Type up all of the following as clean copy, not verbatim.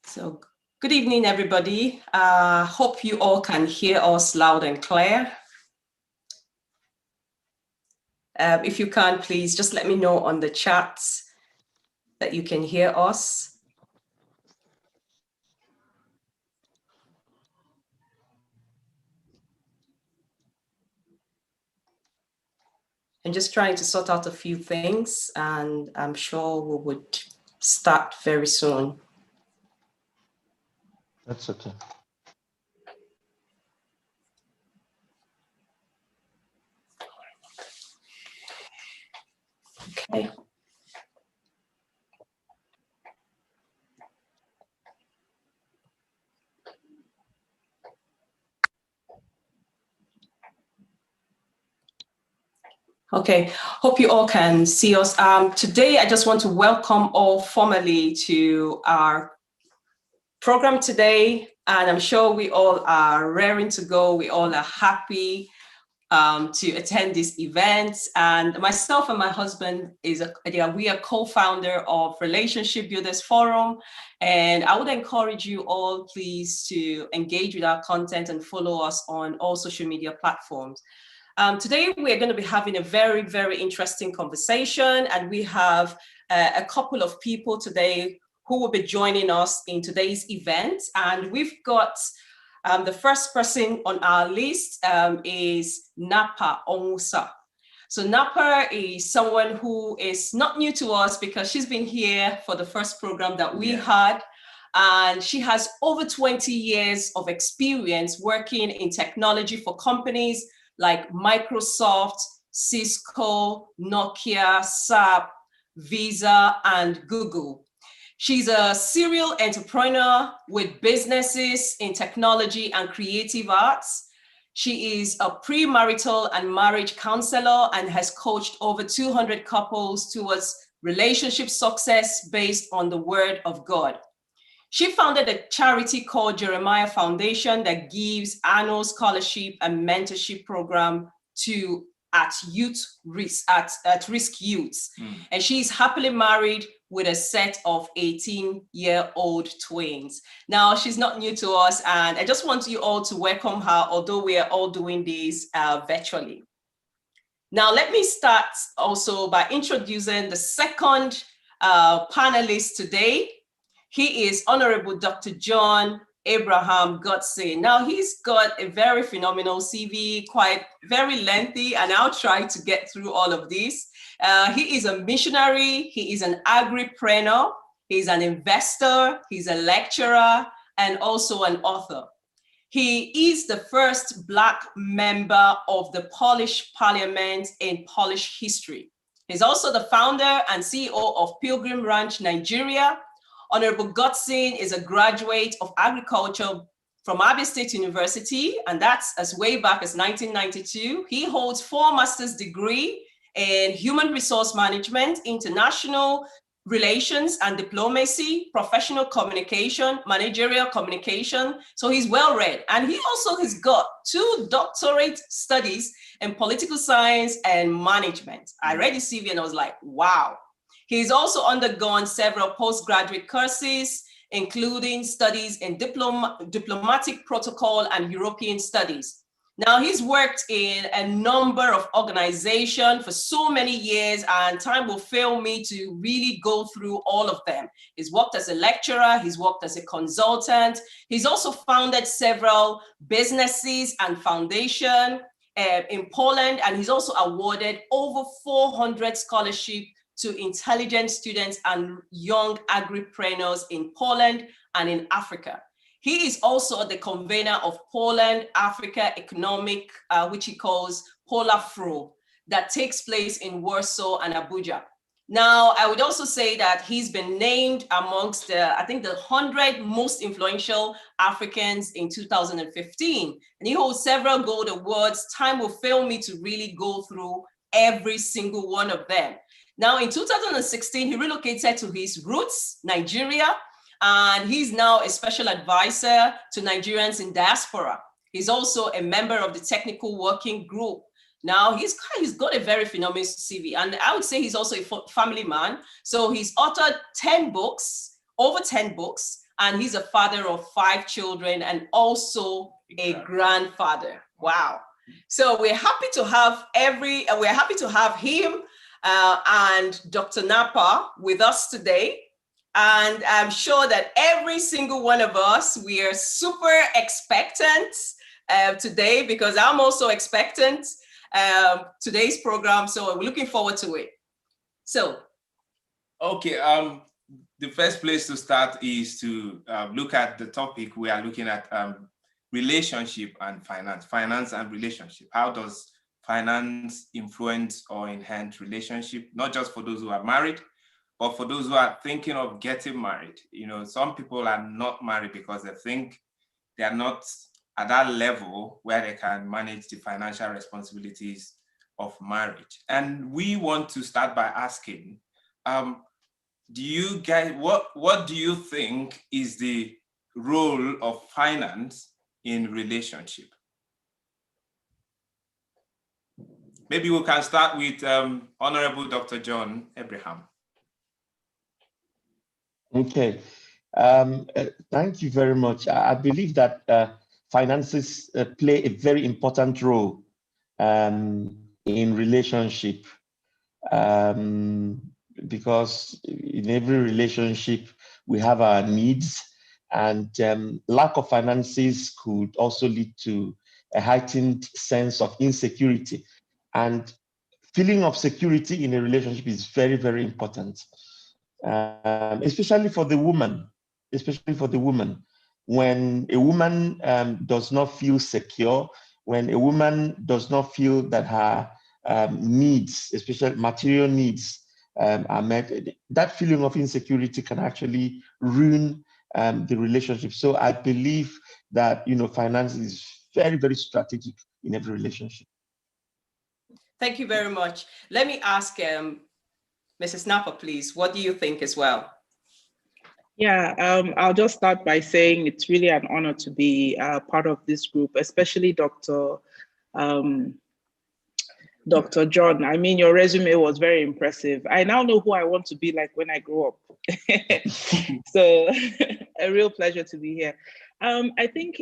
So good evening, everybody. Hope you all can hear us loud and clear. If you can, please just let me know on the chat that you can hear us. I'm just trying to sort out a few things, and I'm sure we would start very soon. That's okay. Okay. Okay, hope you all can see us. Today, I just want to welcome all formally to our program today, and I'm sure we all are raring to go. We all are happy to attend this event. And myself and my husband we are co-founder of Relationship Builders Forum. And I would encourage you all, please, to engage with our content and follow us on all social media platforms. Today, we're going to be having a very, very interesting conversation, and we have a couple of people today who will be joining us in today's event. And we've got the first person on our list is Napa Onwusa. So Napa is someone who is not new to us because she's been here for the first program that we had. And she has over 20 years of experience working in technology for companies like Microsoft, Cisco, Nokia, SAP, Visa, and Google. She's a serial entrepreneur with businesses in technology and creative arts. She is a pre-marital and marriage counselor and has coached over 200 couples towards relationship success based on the Word of God. She founded a charity called Jeremiah Foundation that gives annual scholarship and mentorship program to at-risk youths. And she's happily married with a set of 18-year-old twins. Now, she's not new to us, and I just want you all to welcome her, although we are all doing this virtually. Now, let me start also by introducing the second panelist today. He is Honorable Dr. John Abraham Godson. Now, he's got a very phenomenal CV, quite very lengthy, and I'll try to get through all of this. He is a missionary, he is an agripreneur, he's an investor, he's a lecturer, and also an author. He is the first Black member of the Polish Parliament in Polish history. He's also the founder and CEO of Pilgrim Ranch, Nigeria. Honorable Godson is a graduate of agriculture from Abia State University, and that's as way back as 1992. He holds 4 master's degree in human resource management, international relations and diplomacy, professional communication, managerial communication. So he's well read. And he also has got 2 doctorate studies in political science and management. I read his CV and I was like, wow. He's also undergone several postgraduate courses, including studies in diplomatic protocol and European studies. Now, he's worked in a number of organizations for so many years, and time will fail me to really go through all of them. He's worked as a lecturer, he's worked as a consultant. He's also founded several businesses and foundations in Poland, and he's also awarded over 400 scholarships to intelligent students and young agripreneurs in Poland and in Africa. He is also the convener of Poland-Africa Economic, which he calls POLAFRO, that takes place in Warsaw and Abuja. Now, I would also say that he's been named amongst the 100 most influential Africans in 2015. And he holds several gold awards. Time will fail me to really go through every single one of them. Now, in 2016, he relocated to his roots, Nigeria, and he's now a special advisor to Nigerians in diaspora. He's also a member of the technical working group. Now, he's got a very phenomenal CV, and I would say he's also a family man. So he's authored 10 books, over 10 books, and he's a father of 5 children and also a grandfather. Wow. So we're happy to have him and Dr. Napa with us today. And I'm sure that every single one of us, we are super expectant today, because I'm also expectant today's program. So we're looking forward to it. So. Okay, the first place to start is to look at the topic. We are looking at relationship and finance and relationship. How does finance influence or enhance relationship, not just for those who are married, but for those who are thinking of getting married? You know, some people are not married because they think they are not at that level where they can manage the financial responsibilities of marriage. And we want to start by asking, do you guys, what do you think is the role of finance in relationship? Maybe we can start with Honorable Dr. John Abraham. Okay, thank you very much. I believe that finances play a very important role in relationship, because in every relationship we have our needs, and lack of finances could also lead to a heightened sense of insecurity. And feeling of security in a relationship is very, very important. Especially for the woman, when a woman does not feel secure, when a woman does not feel that her needs, especially material needs, are met, that feeling of insecurity can actually ruin the relationship. So I believe that, you know, finance is very, very strategic in every relationship. Thank you very much. Let me ask Mrs. Napa, please, what do you think as well? Yeah, I'll just start by saying it's really an honor to be part of this group, especially Dr. John. I mean, your resume was very impressive. I now know who I want to be like when I grow up. So a real pleasure to be here. I think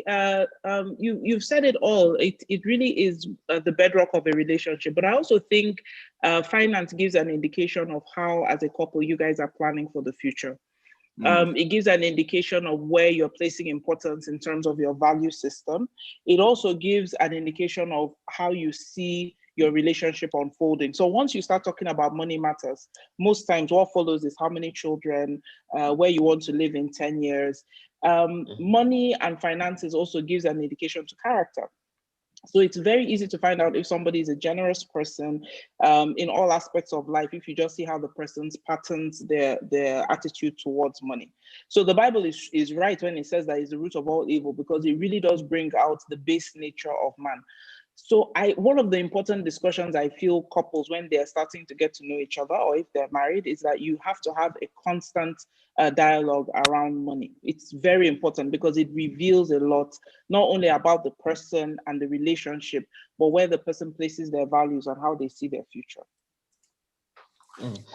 you've said it all. It really is the bedrock of a relationship. But I also think finance gives an indication of how, as a couple, you guys are planning for the future. It gives an indication of where you're placing importance in terms of your value system. It also gives an indication of how you see your relationship unfolding. So once you start talking about money matters, most times what follows is how many children, where you want to live in 10 years. Money and finances also gives an indication to character. So it's very easy to find out if somebody is a generous person in all aspects of life, if you just see how the person's patterns, their attitude towards money. So the Bible is right when it says that it's the root of all evil, because it really does bring out the base nature of man. So one of the important discussions I feel couples, when they're starting to get to know each other, or if they're married, is that you have to have a constant dialogue around money. It's very important because it reveals a lot, not only about the person and the relationship, but where the person places their values and how they see their future.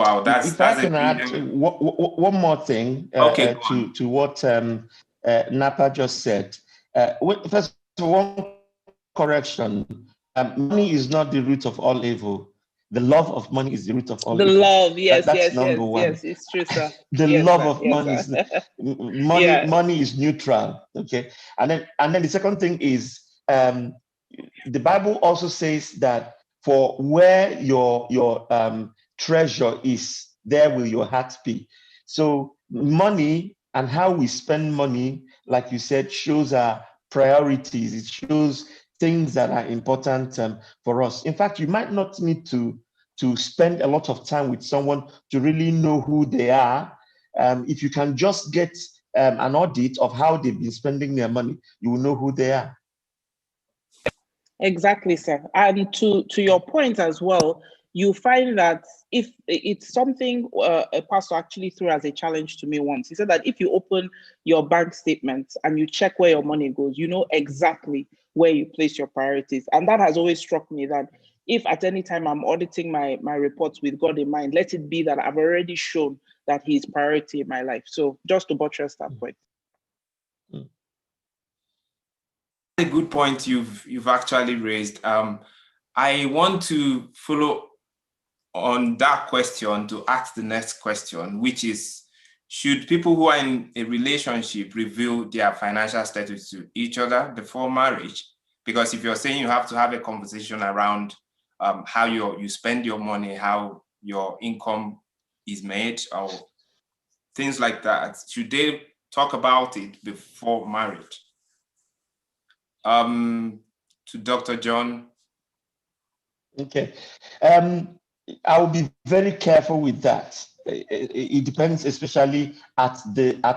Wow, if I can add one more thing to what Napa just said. First of all, one correction. Money is not the root of all evil. The love of money is the root of all evil. The love, yes, that's number one. Yes, it's true, sir. The yes, love sir. of Yes, money sir. is money is neutral. Okay, and then the second thing is the Bible also says that for where your treasure is, there will your heart be. So money and how we spend money, like you said, shows our priorities. It shows things that are important for us. In fact, you might not need to spend a lot of time with someone to really know who they are. If you can just get an audit of how they've been spending their money, you will know who they are. Exactly, sir. And to your point as well, you find that if it's something a pastor actually threw as a challenge to me once. He said that if you open your bank statements and you check where your money goes, you know exactly where you place your priorities. And that has always struck me, that if at any time I'm auditing my reports with God in mind, let it be that I've already shown that He's priority in my life. So just to buttress that point. a good point you've actually raised. I want to follow on that question to ask the next question, which is, should people who are in a relationship reveal their financial status to each other before marriage? Because if you're saying you have to have a conversation around how you spend your money, how your income is made, or things like that, should they talk about it before marriage? To Dr. John. Okay. I'll be very careful with that. It depends, especially at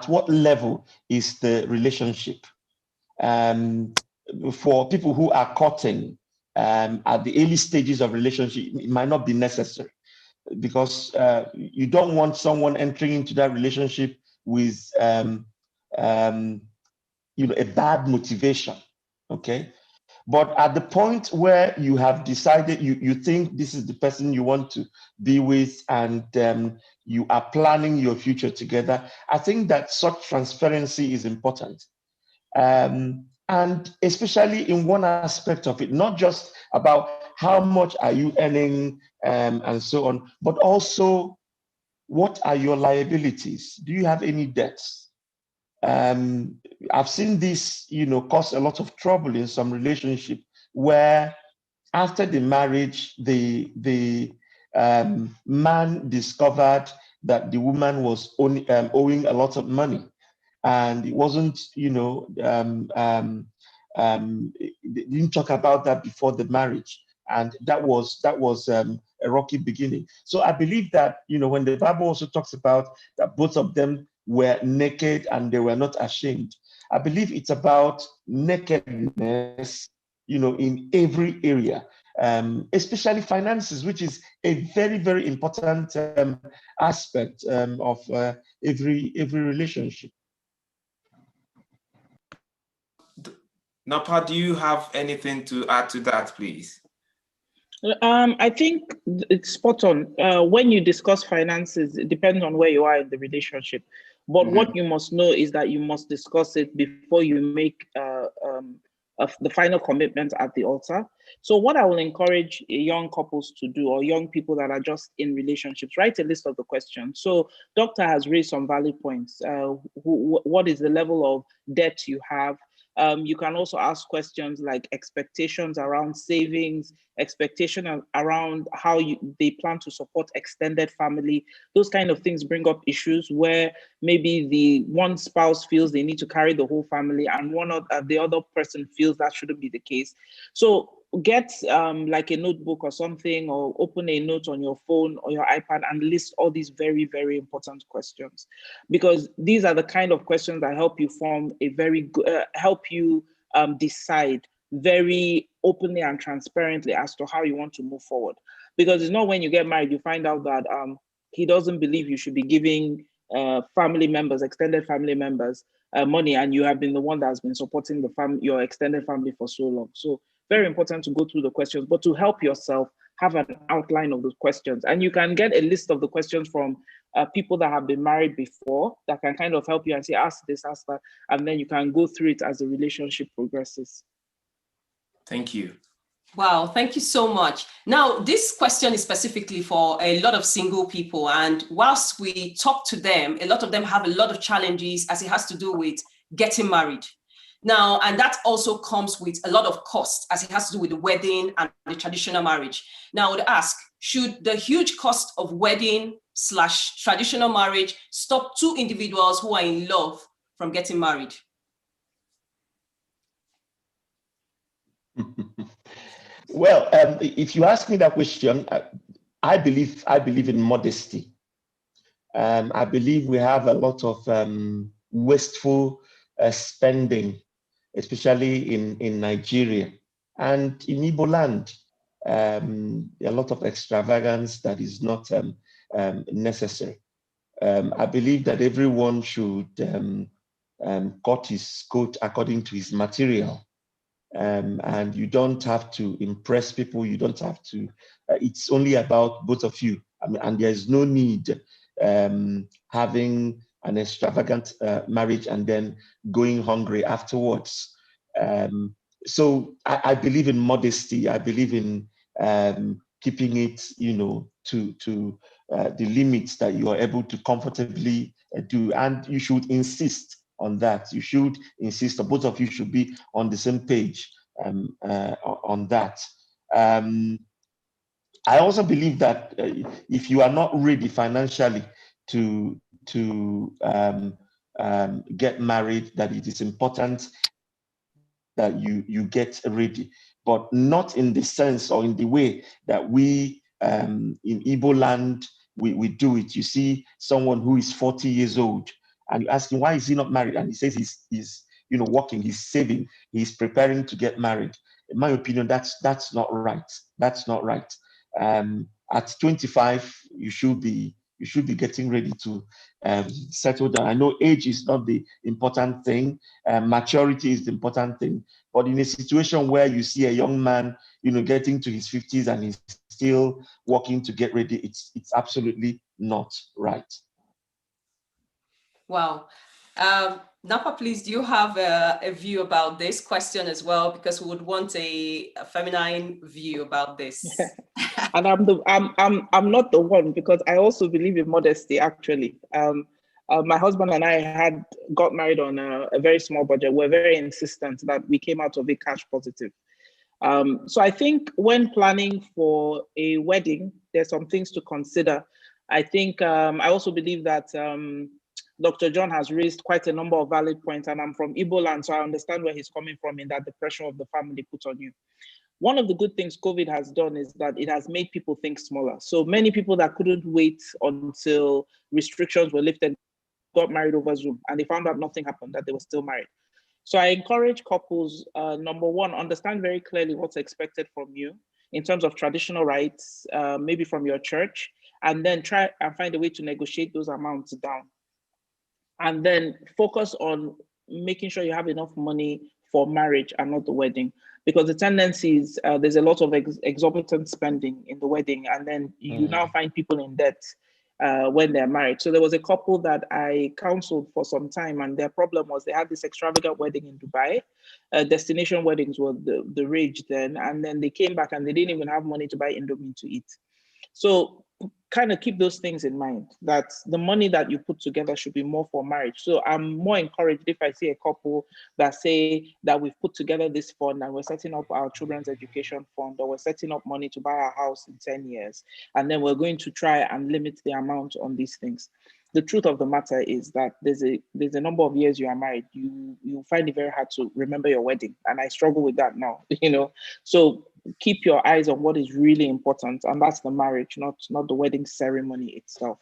what level is the relationship. For people who are courting at the early stages of relationship, it might not be necessary, because you don't want someone entering into that relationship with a bad motivation. Okay. But at the point where you have decided, you think this is the person you want to be with, and you are planning your future together, I think that such transparency is important. And especially in one aspect of it, not just about how much are you earning and so on, but also what are your liabilities? Do you have any debts? I've seen this, cause a lot of trouble in some relationship where after the marriage, the man discovered that the woman was owing a lot of money, and it wasn't, they didn't talk about that before the marriage, and that was a rocky beginning. So I believe that, when the Bible also talks about that both of them were naked and they were not ashamed, I believe it's about nakedness, in every area, especially finances, which is a very, very important aspect of every relationship. Napa, do you have anything to add to that, please? I think it's spot on. When you discuss finances, it depends on where you are in the relationship. But what you must know is that you must discuss it before you make the final commitment at the altar. So what I will encourage young couples to do, or young people that are just in relationships, write a list of the questions. So Doctor has raised some valid points. What is the level of debt you have? You can also ask questions like expectations around savings, expectation around how they plan to support extended family. Those kind of things bring up issues where maybe the one spouse feels they need to carry the whole family, and the other person feels that shouldn't be the case. So get like a notebook or something, or open a note on your phone or your iPad and list all these very, very important questions, because these are the kind of questions that help you form a very good, help you decide very openly and transparently as to how you want to move forward. Because it's not when you get married, you find out that he doesn't believe you should be giving family members, extended family members, money, and you have been the one that has been supporting your extended family for so long. So very important to go through the questions, but to help yourself, have an outline of those questions. And you can get a list of the questions from people that have been married before that can kind of help you and say, ask this, ask that, and then you can go through it as the relationship progresses. Thank you. Wow, thank you so much. Now, this question is specifically for a lot of single people. And whilst we talk to them, a lot of them have a lot of challenges as it has to do with getting married. Now, and that also comes with a lot of cost as it has to do with the wedding and the traditional marriage. Now, I would ask, should the huge cost of wedding / traditional marriage stop two individuals who are in love from getting married? Well, if you ask me that question, I believe in modesty. I believe we have a lot of wasteful spending, especially in Nigeria and in Igbo land. A lot of extravagance that is not necessary. I believe that everyone should cut his coat according to his material. And you don't have to impress people. You don't have to, it's only about both of you. I mean, and there's no need having an extravagant marriage and then going hungry afterwards. So I believe in modesty. I believe in keeping it, to the limits that you are able to comfortably do. And you should insist on that. You should insist, or both of you should be on the same page on that. I also believe that if you are not ready financially to get married, that it is important that you get ready, but not in the sense or in the way that we in Igbo land we do it. You see someone who is 40 years old and you ask him, why is he not married? And he says he's working, he's saving, he's preparing to get married. In my opinion, that's not right. That's not right. At 25, you should be getting ready to settle down. I know age is not the important thing, maturity is the important thing. But in a situation where you see a young man, getting to his 50s and he's still working to get ready, it's absolutely not right. Wow. Napa, please, do you have a view about this question as well? Because we would want a feminine view about this. And I'm not the one, because I also believe in modesty, actually. My husband and I got married on a very small budget. We're very insistent that we came out of it cash positive. So I think when planning for a wedding, there's some things to consider. I think I also believe that Dr. John has raised quite a number of valid points, and I'm from Igbo land, so I understand where he's coming from in that the pressure of the family put on you. One of the good things COVID has done is that it has made people think smaller. So many people that couldn't wait until restrictions were lifted got married over Zoom, and they found out nothing happened, that they were still married. So I encourage couples, number one, understand very clearly what's expected from you in terms of traditional rights, maybe from your church, and then try and find a way to negotiate those amounts down. And then focus on making sure you have enough money for marriage and not the wedding. Because the tendency is there's a lot of exorbitant spending in the wedding, and then you now find people in debt when they're married. So there was a couple that I counseled for some time, and their problem was they had this extravagant wedding in Dubai. Destination weddings were the rage then, and then they came back and they didn't even have money to buy Indomie to eat. So kind of keep those things in mind, that the money that you put together should be more for marriage. So I'm more encouraged if I see a couple that say that we've put together this fund and we're setting up our children's education fund, or we're setting up money to buy our house in 10 years, and then we're going to try and limit the amount on these things. The truth of the matter is that there's a number of years you are married, you find it very hard to remember your wedding. And I struggle with that now, So keep your eyes on what is really important, and that's the marriage, not the wedding ceremony itself.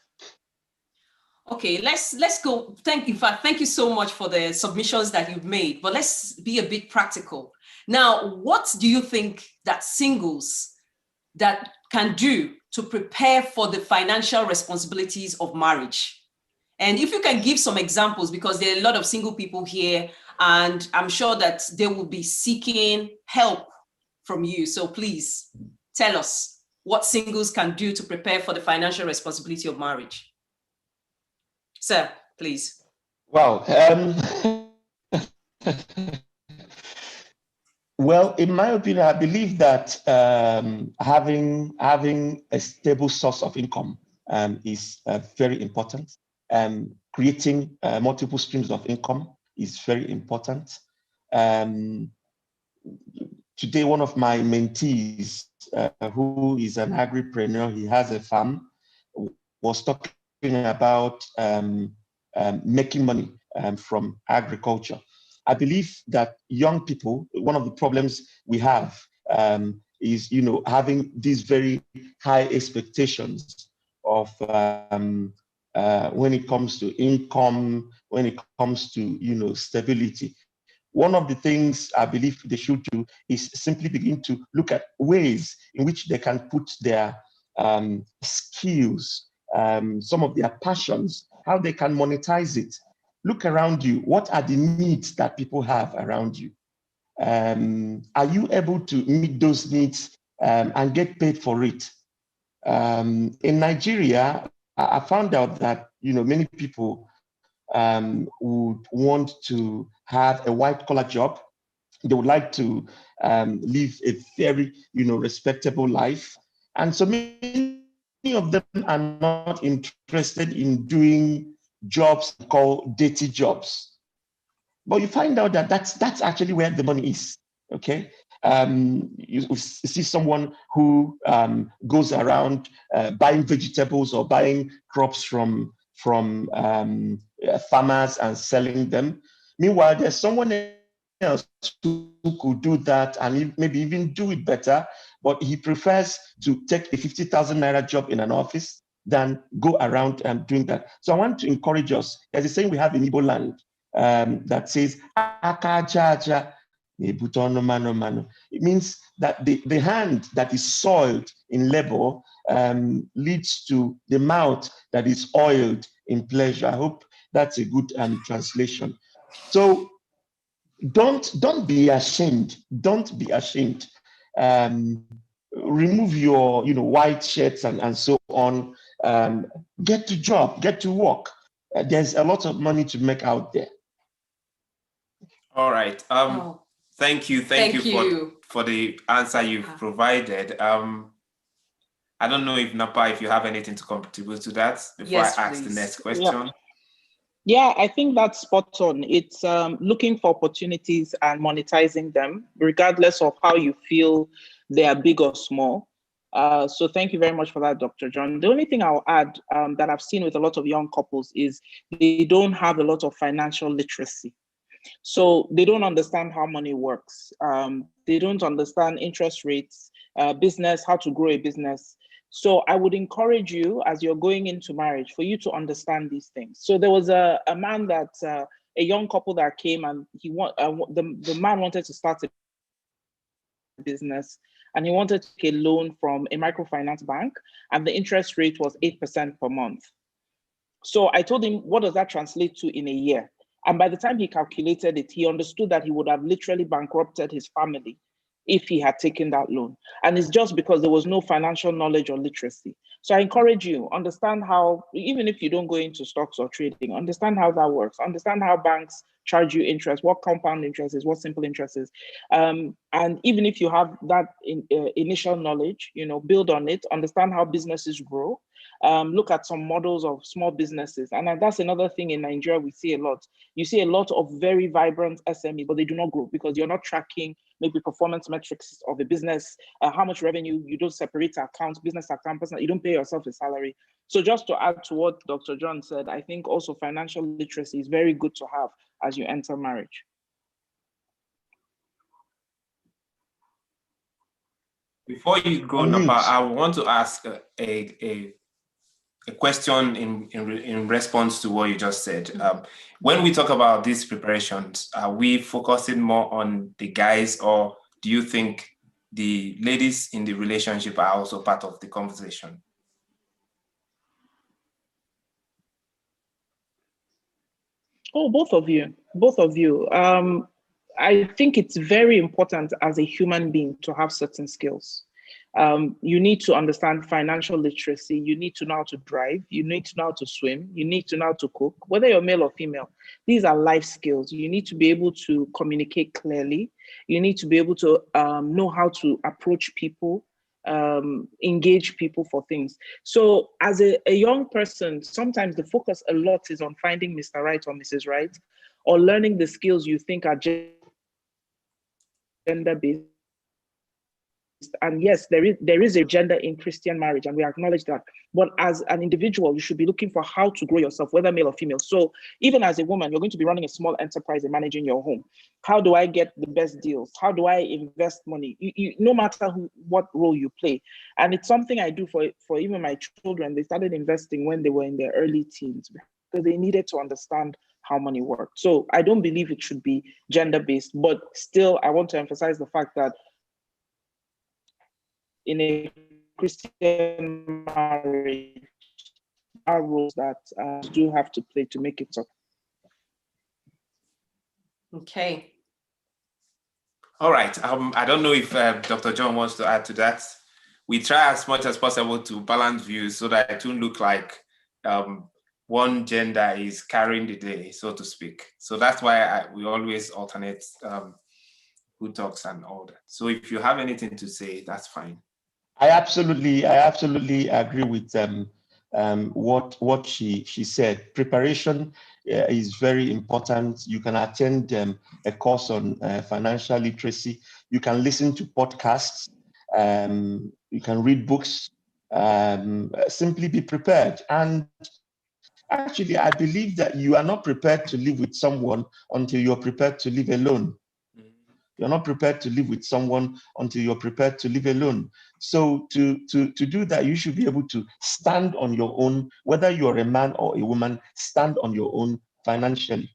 Okay, let's go. Thank you so much for the submissions that you've made, but let's be a bit practical. Now, what do you think that singles that can do to prepare for the financial responsibilities of marriage? And if you can give some examples, because there are a lot of single people here, and I'm sure that they will be seeking help from you. So please tell us what singles can do to prepare for the financial responsibility of marriage. Sir, please. Well, well, in my opinion, I believe that having a stable source of income is very important. Creating multiple streams of income is very important. Today, one of my mentees, who is an agripreneur, he has a farm, was talking about making money from agriculture. I believe that young people, one of the problems we have is, having these very high expectations of when it comes to income, when it comes to, stability. One of the things I believe they should do is simply begin to look at ways in which they can put their skills, some of their passions, how they can monetize it. Look around you. What are the needs that people have around you? Are you able to meet those needs and get paid for it? In Nigeria, I found out that many people would want to have a white-collar job, They would like to live a very, respectable life. And so many of them are not interested in doing jobs called dirty jobs. But you find out that that's actually where the money is. Okay. You see someone who goes around buying vegetables or buying crops from farmers and selling them. Meanwhile, there's someone else who could do that and maybe even do it better, but he prefers to take a 50,000 naira job in an office than go around doing that. So I want to encourage us. There's a saying we have in Igbo land that says, "Aka jaja." It means that the hand that is soiled in labor leads to the mouth that is oiled in pleasure. I hope that's a good translation. So don't be ashamed. Don't be ashamed. Remove your white shirts and so on. Get to job, get to work. There's a lot of money to make out there. All right. Thank you for the answer you've provided. I don't know if Napa, if you have anything to contribute to that before I ask the next question. Yeah, I think that's spot on. It's looking for opportunities and monetizing them, regardless of how you feel they are big or small. So thank you very much for that, Dr. John. The only thing I'll add that I've seen with a lot of young couples is they don't have a lot of financial literacy. So they don't understand how money works. They don't understand interest rates, business, how to grow a business. So I would encourage you as you're going into marriage for you to understand these things. So there was a man that, a young couple that came and the man wanted to start a business and he wanted to take a loan from a microfinance bank and the interest rate was 8% per month. So I told him, what does that translate to in a year? And by the time he calculated it, he understood that he would have literally bankrupted his family if he had taken that loan. And it's just because there was no financial knowledge or literacy. So I encourage you, understand how, even if you don't go into stocks or trading, understand how that works, understand how banks charge you interest, what compound interest is, what simple interest is. And even if you have that initial knowledge, build on it, understand how businesses grow. Look at some models of small businesses. And that's another thing in Nigeria we see a lot. You see a lot of very vibrant SMEs, but they do not grow because you're not tracking maybe performance metrics of a business, how much revenue, you don't separate accounts, business account, personal, you don't pay yourself a salary. So just to add to what Dr. John said, I think also financial literacy is very good to have as you enter marriage. Before you go, Napa, I want to ask a question in response to what you just said. When we talk about these preparations, are we focusing more on the guys, or do you think the ladies in the relationship are also part of the conversation? Oh, both of you. I think it's very important as a human being to have certain skills. You need to understand financial literacy. You need to know how to drive. You need to know how to swim. You need to know how to cook, whether you're male or female. These are life skills. You need to be able to communicate clearly. You need to be able to know how to approach people, engage people for things. So as a young person, sometimes the focus a lot is on finding Mr. Right or Mrs. Right, or learning the skills you think are gender-based. And yes, there is a gender in Christian marriage, and we acknowledge that. But as an individual, you should be looking for how to grow yourself, whether male or female. So even as a woman, you're going to be running a small enterprise and managing your home. How do I get the best deals? How do I invest money? No matter what role you play. And it's something I do for even my children. They started investing when they were in their early teens because they needed to understand how money worked. So I don't believe it should be gender-based, but still, I want to emphasize the fact that in a Christian marriage, there are roles that do have to play to make it up. Okay. All right. I don't know if Dr. John wants to add to that. We try as much as possible to balance views so that it won't look like one gender is carrying the day, so to speak. So that's why we always alternate who talks and all that. So if you have anything to say, that's fine. I absolutely agree with what she said. Preparation is very important. You can attend a course on financial literacy. You can listen to podcasts. You can read books. Simply be prepared. And actually, I believe that you are not prepared to live with someone until you're prepared to live alone. You're not prepared to live with someone until you're prepared to live alone. So to do that, you should be able to stand on your own, whether you're a man or a woman, stand on your own financially.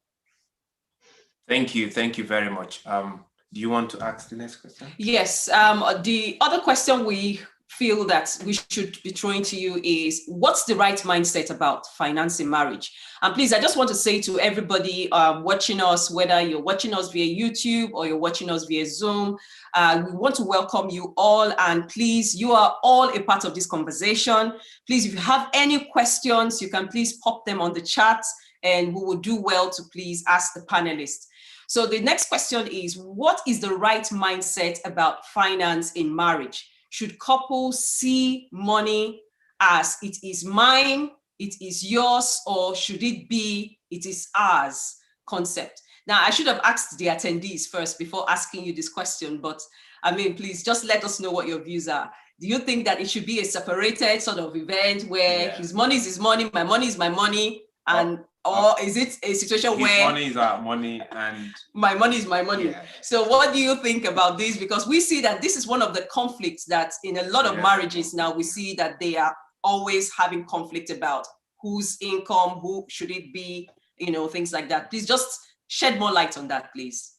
Thank you very much. Do you want to ask the next question? Yes. The other question we feel that we should be throwing to you is, what's the right mindset about financing marriage? And please, I just want to say to everybody watching us, whether you're watching us via YouTube or you're watching us via Zoom, we want to welcome you all. And please, you are all a part of this conversation. Please, if you have any questions, you can please pop them on the chat, and we will do well to please ask the panelists. So the next question is, what is the right mindset about finance in marriage? Should couples see money as it is mine, it is yours, or should it be it is ours concept? Now, I should have asked the attendees first before asking you this question, but I mean, please just let us know what your views are. Do you think that it should be a separated sort of event where his money is his money, my money is my money, and or is it a situation his where money is our money and my money is my money? Yeah. So what do you think about this? Because we see that this is one of the conflicts that in a lot of marriages now, we see that they are always having conflict about whose income, who should it be, you know, things like that. Please just shed more light on that, please.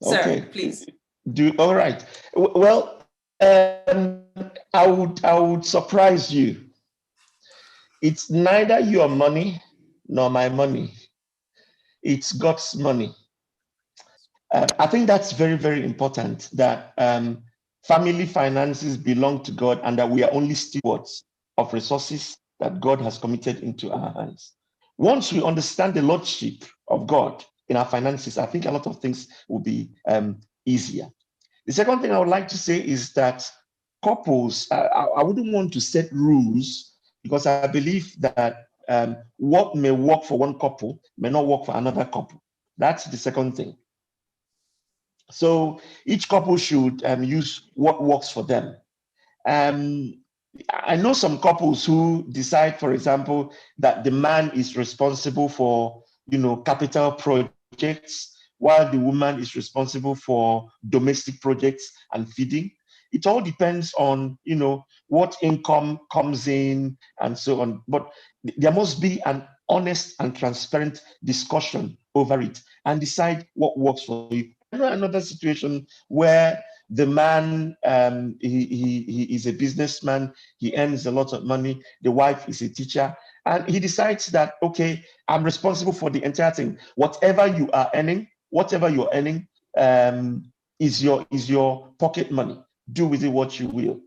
Okay. Sir, please. All right. Well, I would surprise you. It's neither your money nor my money. It's God's money. I think that's very, very important, that family finances belong to God and that we are only stewards of resources that God has committed into our hands. Once we understand the lordship of God in our finances, I think a lot of things will be easier. The second thing I would like to say is that couples, I wouldn't want to set rules, because I believe that what may work for one couple may not work for another couple. That's the second thing. So each couple should use what works for them. I know some couples who decide, for example, that the man is responsible for, capital projects, while the woman is responsible for domestic projects and feeding. It all depends on, what income comes in and so on. But there must be an honest and transparent discussion over it and decide what works for you. I know another situation where the man, he is a businessman, he earns a lot of money, the wife is a teacher, and he decides that, okay, I'm responsible for the entire thing. Whatever you're earning is your pocket money. Do with it what you will.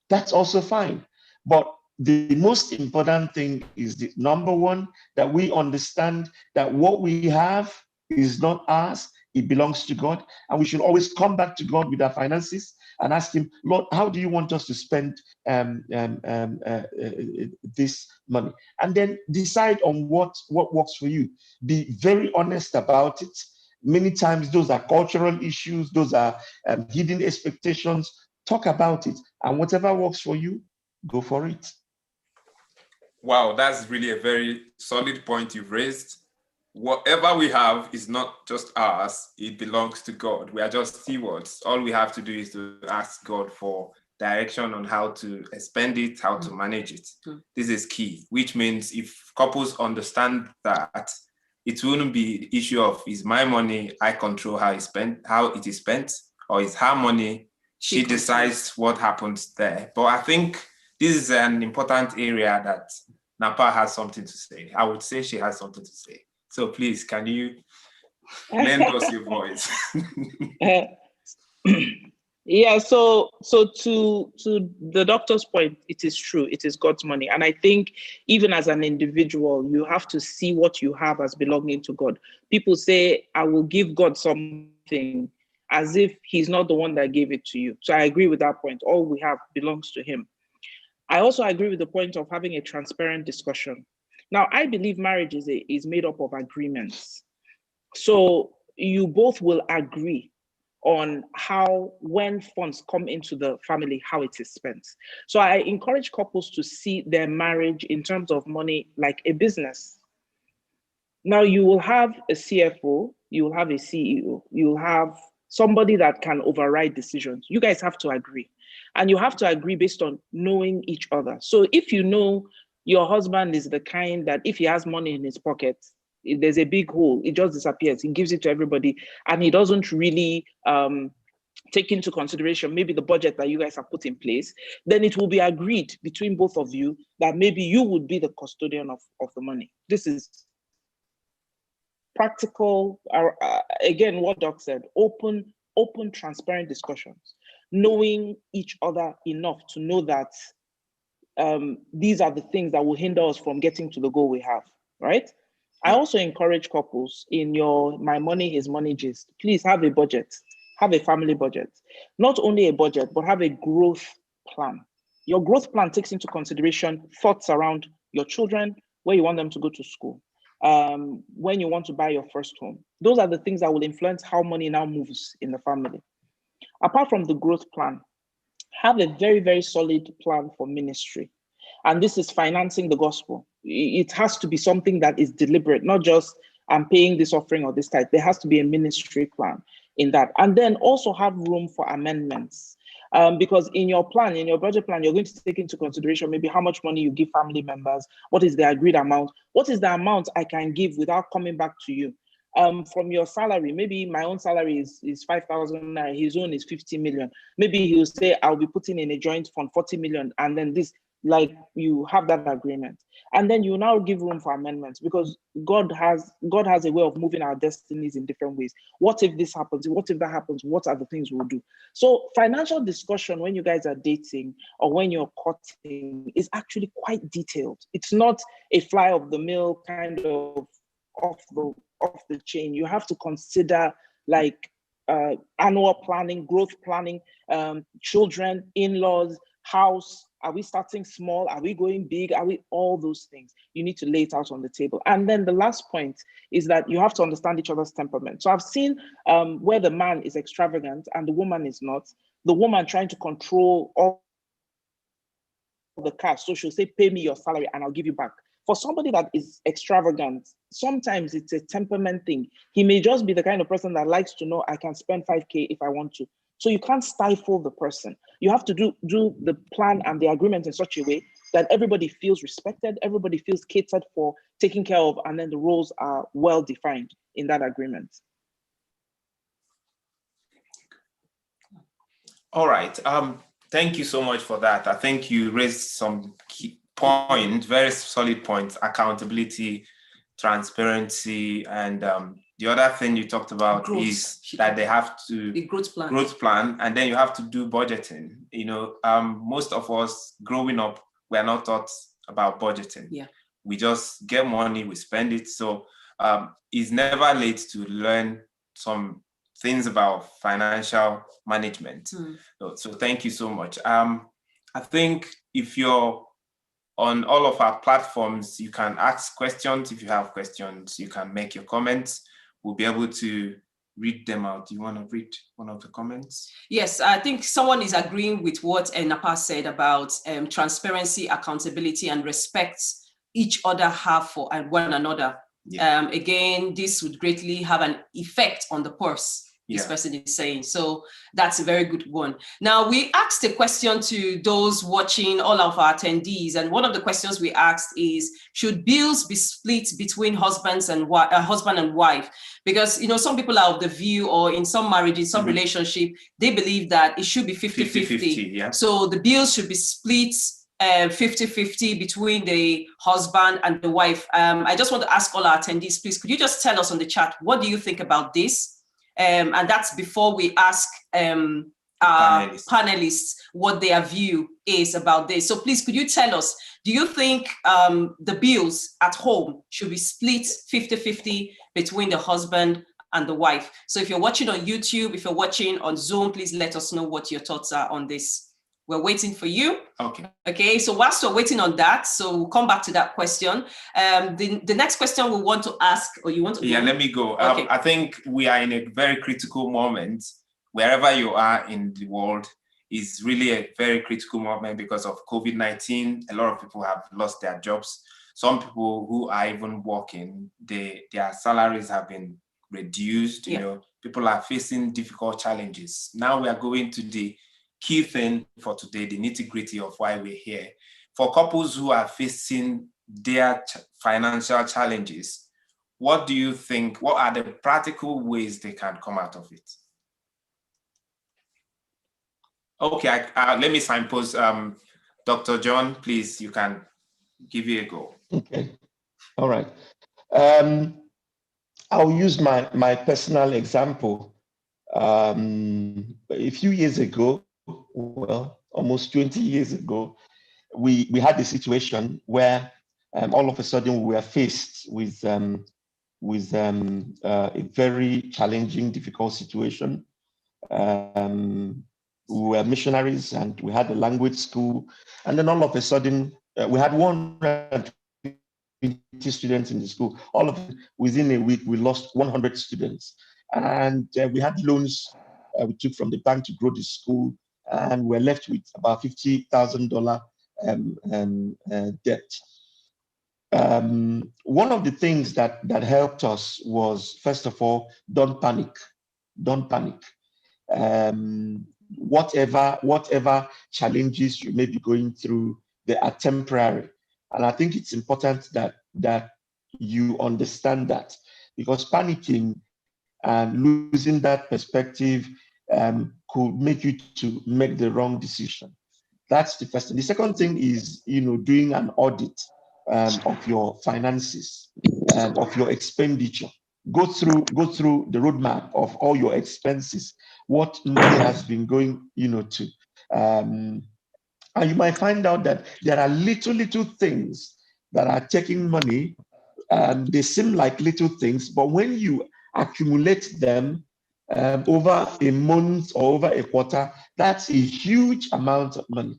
That's also fine. But the most important thing is the number one, that we understand that what we have is not ours, it belongs to God. And we should always come back to God with our finances and ask him, Lord, how do you want us to spend this money? And then decide on what works for you. Be very honest about it. Many times those are cultural issues, those are hidden expectations. Talk about it, and whatever works for you, go for it. Wow, that's really a very solid point you've raised. Whatever we have is not just ours, it belongs to God. We are just stewards. All we have to do is to ask God for direction on how to spend it, how to manage it. This is key, which means if couples understand that, it wouldn't be the issue of, is my money, I control how it is spent, or is her money, she decides what happens there. But I think this is an important area that Napa has something to say. I would say she has something to say. So please, can you lend us your voice? Yeah, so to the doctor's point, it is true. It is God's money. And I think even as an individual, you have to see what you have as belonging to God. People say, I will give God something as if he's not the one that gave it to you. So I agree with that point. All we have belongs to him. I also agree with the point of having a transparent discussion. Now, I believe marriage is made up of agreements. So you both will agree on how, when funds come into the family, how it is spent. So I encourage couples to see their marriage in terms of money like a business. Now you will have a CFO, you will have a CEO, you will have somebody that can override decisions. You guys have to agree. And you have to agree based on knowing each other. So if you know your husband is the kind that if he has money in his pocket, if there's a big hole, it just disappears. He gives it to everybody and he doesn't really take into consideration maybe the budget that you guys have put in place, then it will be agreed between both of you that maybe you would be the custodian of the money. This is practical, again, what Doc said, open, transparent discussions, knowing each other enough to know that these are the things that will hinder us from getting to the goal we have, right? I also encourage couples in your My Money, His Money gist, please have a budget, have a family budget. Not only a budget, but have a growth plan. Your growth plan takes into consideration thoughts around your children, where you want them to go to school, when you want to buy your first home. Those are the things that will influence how money now moves in the family. Apart from the growth plan, have a very, very solid plan for ministry. And this is financing the gospel. It has to be something that is deliberate, not just I'm paying this offering or this type. There has to be a ministry plan in that. And then also have room for amendments. Because in your plan, in your budget plan, you're going to take into consideration maybe how much money you give family members, what is the agreed amount, what is the amount I can give without coming back to you. From your salary, maybe my own salary is 5,000, his own is 50 million. Maybe he'll say, I'll be putting in a joint fund 40 million, and then this, like you have that agreement. And then you now give room for amendments because God has a way of moving our destinies in different ways. What if this happens? What if that happens? What are the things we'll do? So financial discussion when you guys are dating or when you're courting is actually quite detailed. It's not a fly of the mill kind of off the chain. You have to consider like annual planning, growth planning, children, in-laws, house. Are we starting small? Are we going big? Are we all those things? You need to lay it out on the table. And then the last point is that you have to understand each other's temperament. So I've seen where the man is extravagant and the woman is not. The woman trying to control all the cash. So she'll say, pay me your salary and I'll give you back. For somebody that is extravagant, sometimes it's a temperament thing. He may just be the kind of person that likes to know I can spend 5K if I want to. So you can't stifle the person. You have to do the plan and the agreement in such a way that everybody feels respected, everybody feels catered for, taken care of, and then the roles are well defined in that agreement. All right. Thank you so much for that. I think you raised some key points, very solid points: accountability, transparency, and the other thing you talked about is that they have to the growth plan, and then you have to do budgeting. You know, most of us growing up, we are not taught about budgeting. Yeah, we just get money, we spend it. So it's never late to learn some things about financial management. So thank you so much. I think if you're on all of our platforms, you can ask questions. If you have questions, you can make your comments. We'll be able to read them out. Do you want to read one of the comments? Yes, I think someone is agreeing with what Napa said about transparency, accountability, and respect each other have for one another. Yeah. Again, this would greatly have an effect on the purse. This person is saying. So that's a very good one. Now, we asked a question to those watching, all of our attendees, and one of the questions we asked is, should bills be split between husband and wife? Because, you know, some people are of the view, or in some marriages, some relationship, they believe that it should be 50-50. Yeah. So the bills should be split 50-50 between the husband and the wife. I just want to ask all our attendees, please, could you just tell us on the chat, what do you think about this? And that's before we ask panelists what their view is about this. So please, could you tell us, do you think the bills at home should be split 50-50 between the husband and the wife? So if you're watching on YouTube, if you're watching on Zoom, please let us know what your thoughts are on this. We're waiting for you. Okay, so whilst we're waiting on that, so we'll come back to that question. The next question we want to ask, or you want to Yeah, go? let me go. Okay. I think we are in a very critical moment. Wherever you are in the world is really a very critical moment because of COVID-19. A lot of people have lost their jobs. Some people who are even working, their salaries have been reduced. You know, people are facing difficult challenges. Now we are going to the key thing for today, the nitty-gritty of why we're here. For couples who are facing their financial challenges, what do you think, what are the practical ways they can come out of it? Okay, let me signpost. Dr. John, please, you can give it a go. Okay, all right. I'll use my personal example. A few years ago, well, almost 20 years ago, we had a situation where all of a sudden we were faced with a very challenging, difficult situation. We were missionaries and we had a language school, and then all of a sudden we had 120 students in the school. All of them, within a week, we lost 100 students, and we had loans we took from the bank to grow the school, and we're left with about $50,000 debt. One of the things that helped us was, first of all, don't panic. Don't panic. Whatever challenges you may be going through, they are temporary. And I think it's important that you understand that, because panicking and losing that perspective could make you to make the wrong decision. That's the first thing. The second thing is, doing an audit of your finances, of your expenditure. Go through the roadmap of all your expenses, what money has been going, to. And you might find out that there are little things that are taking money. They seem like little things, but when you accumulate them over a month or over a quarter, that's a huge amount of money.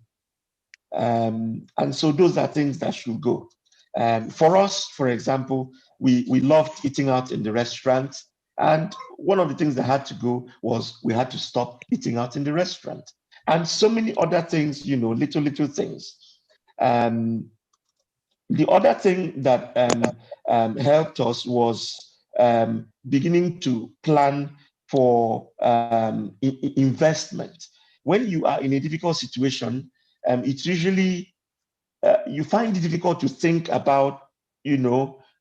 And so those are things that should go. For us, for example, we loved eating out in the restaurant. And one of the things that had to go was we had to stop eating out in the restaurant. And so many other things, little things. The other thing that helped us was beginning to plan for investment. When you are in a difficult situation, it's usually, you find it difficult to think about,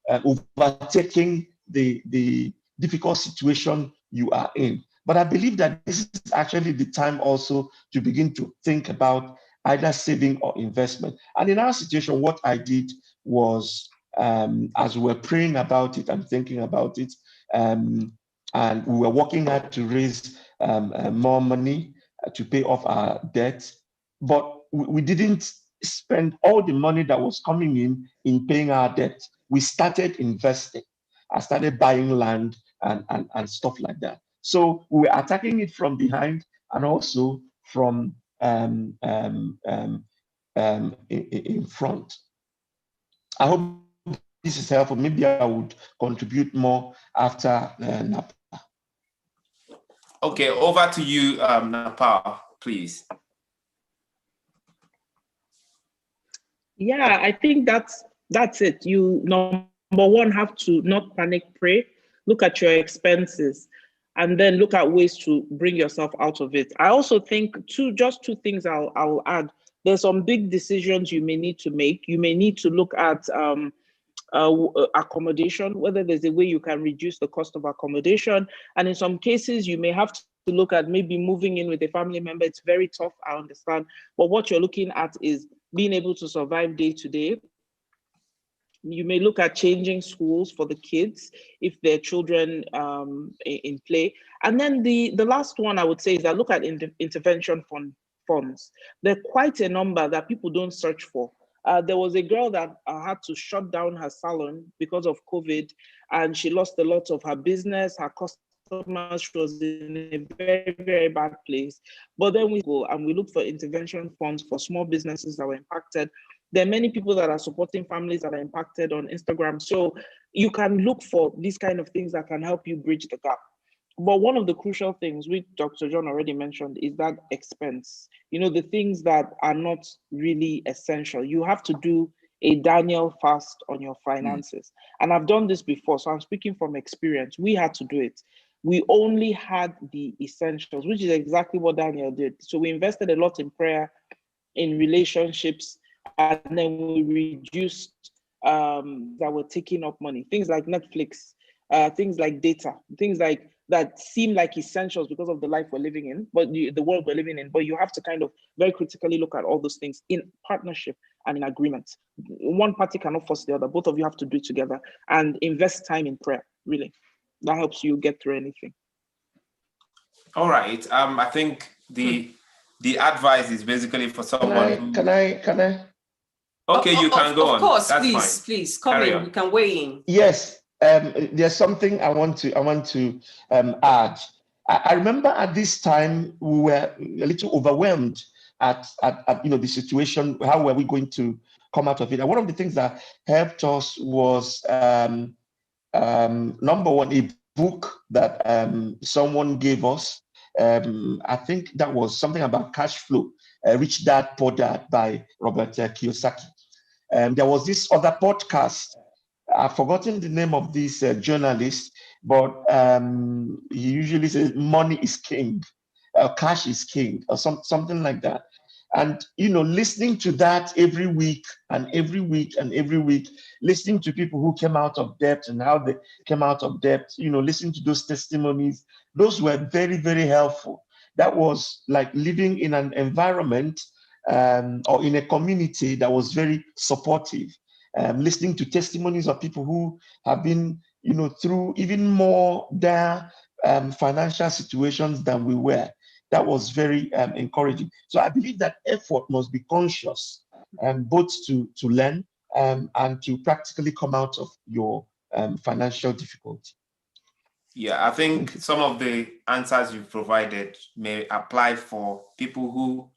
overtaking the difficult situation you are in. But I believe that this is actually the time also to begin to think about either saving or investment. And in our situation, what I did was, as we were praying about it and thinking about it, and we were working hard to raise more money to pay off our debt, but we didn't spend all the money that was coming in paying our debt. We started investing. I started buying land and stuff like that. So we were attacking it from behind and also from in front. I hope this is helpful. Maybe I would contribute more after Napa. Okay, over to you, Napa, please. Yeah, I think that's it. You, number one, have to not panic, pray, look at your expenses, and then look at ways to bring yourself out of it. I also think just two things I'll add. There's some big decisions you may need to make. You may need to look at accommodation, whether there's a way you can reduce the cost of accommodation. And in some cases, you may have to look at maybe moving in with a family member. It's very tough, I understand. But what you're looking at is being able to survive day to day. You may look at changing schools for the kids if their children in play. And then the last one I would say is that look at intervention funds. There are quite a number that people don't search for. There was a girl that had to shut down her salon because of COVID, and she lost a lot of her business, her customers. She was in a very, very bad place. But then we go and we look for intervention funds for small businesses that were impacted. There are many people that are supporting families that are impacted on Instagram. So you can look for these kind of things that can help you bridge the gap. But one of the crucial things, which Dr. John already mentioned, is that expense. You know, the things that are not really essential. You have to do a Daniel fast on your finances. And I've done this before, so I'm speaking from experience. We had to do it. We only had the essentials, which is exactly what Daniel did. So we invested a lot in prayer, in relationships, and then we reduced that were taking up money. Things like Netflix, things like data, things like that seem like essentials because of the life we're living in, but the world we're living in. But you have to kind of very critically look at all those things in partnership and in agreement. One party cannot force the other. Both of you have to do it together and invest time in prayer. Really, that helps you get through anything. All right. I think the advice is basically for someone. Can I? Okay, you can go on. Of course, that's please, fine. please come Carry in. on. You can weigh in. Yes, there's something I want to add. I remember at this time we were a little overwhelmed at the situation. How were we going to come out of it? And one of the things that helped us was number one, a book that someone gave us. I think that was something about cash flow, Rich Dad Poor Dad by Robert Kiyosaki. There was this other podcast. I've forgotten the name of this journalist, but he usually says money is king, cash is king, or something like that. And listening to that every week and every week and every week, listening to people who came out of debt and how they came out of debt, listening to those testimonies, those were very, very helpful. That was like living in an environment or in a community that was very supportive. Listening to testimonies of people who have been, through even more dire financial situations than we were. That was very encouraging. So I believe that effort must be conscious, both to learn and to practically come out of your financial difficulty. Yeah, I think some of the answers you've provided may apply for people who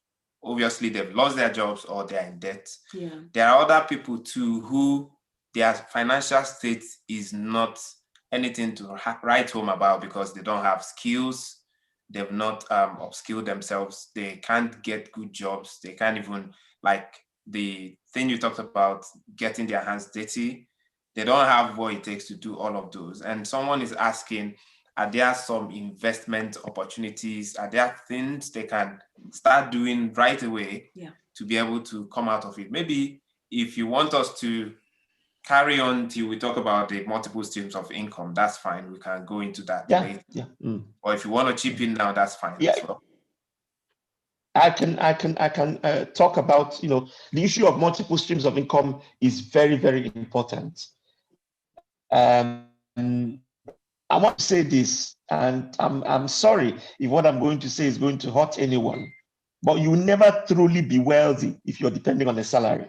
obviously they've lost their jobs or they're in debt. Yeah. There are other people too who their financial state is not anything to write home about because they don't have skills. They've not upskilled themselves. They can't get good jobs. They can't even, like the thing you talked about, getting their hands dirty. They don't have what it takes to do all of those. And someone is asking, are there some investment opportunities? Are there things they can start doing right away to be able to come out of it? Maybe if you want us to carry on till we talk about the multiple streams of income, that's fine. We can go into that later. Yeah. Or if you want to chip in now, that's fine as well. I can talk about, the issue of multiple streams of income is very, very important. I want to say this, and I'm sorry if what I'm going to say is going to hurt anyone, but you will never truly be wealthy if you're depending on a salary.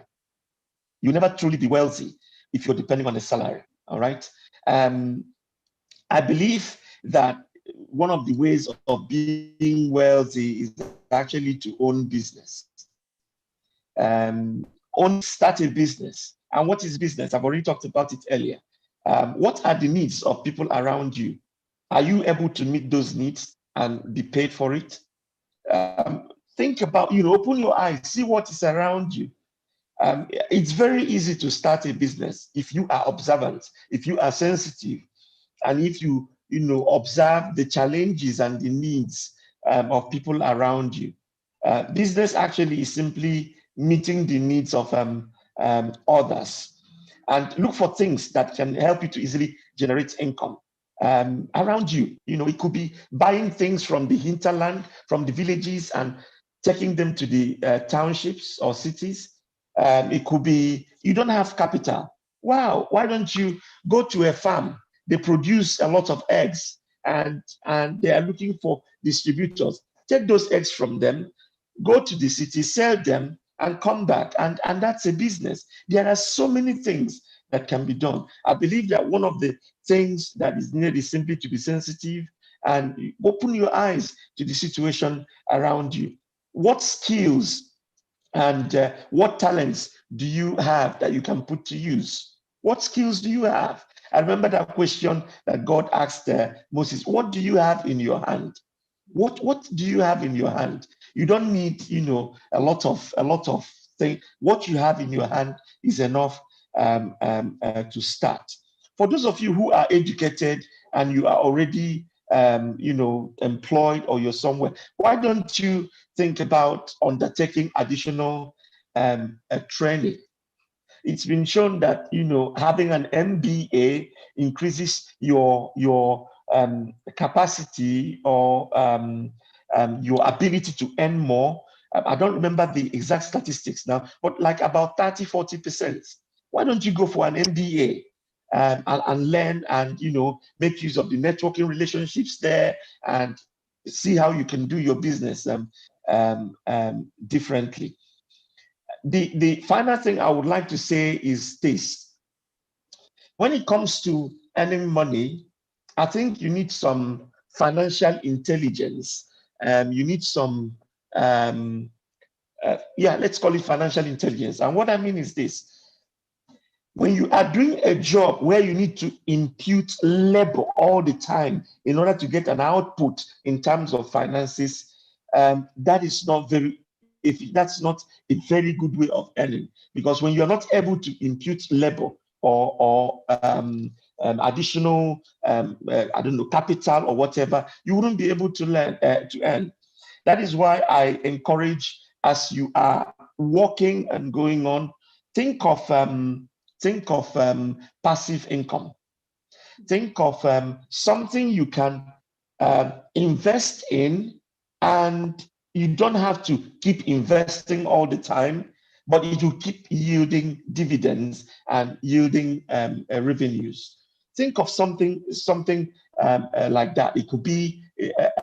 You'll never truly be wealthy if you're depending on a salary, all right? I believe that one of the ways of being wealthy is actually to own business. Start a business. And what is business? I've already talked about it earlier. What are the needs of people around you? Are you able to meet those needs and be paid for it? Think about, open your eyes, see what is around you. It's very easy to start a business if you are observant, if you are sensitive, and if you observe the challenges and the needs of people around you. Business actually is simply meeting the needs of others, and look for things that can help you to easily generate income around you. It could be buying things from the hinterland, from the villages, and taking them to the townships or cities. It could be you don't have capital. wow, why don't you go to a farm? They produce a lot of eggs, and they are looking for distributors. Take those eggs from them, go to the city, sell them, and come back. And that's a business. There are so many things that can be done. I believe that one of the things that is needed is simply to be sensitive and open your eyes to the situation around you. What skills and what talents do you have that you can put to use? What skills do you have? I remember that question that God asked Moses, what do you have in your hand? What do you have in your hand? You don't need, a lot of things. What you have in your hand is enough to start. For those of you who are educated and you are already employed, or you're somewhere, why don't you think about undertaking additional training? It's been shown that having an MBA increases your capacity, or your ability to earn more. I don't remember the exact statistics now, but like about 30-40%. Why don't you go for an MBA and learn, and make use of the networking relationships there, and see how you can do your business differently. The final thing I would like to say is this. When it comes to earning money, I think you need some financial intelligence. You need some, let's call it financial intelligence. And what I mean is this. When you are doing a job where you need to impute labor all the time in order to get an output in terms of finances, that's not a very good way of earning. Because when you're not able to impute labor or additional, capital or whatever, you wouldn't be able to earn. That is why I encourage, as you are working and going on, think of passive income. Think of something you can invest in, and you don't have to keep investing all the time, but it will keep yielding dividends and yielding revenues. Think of something like that. It could be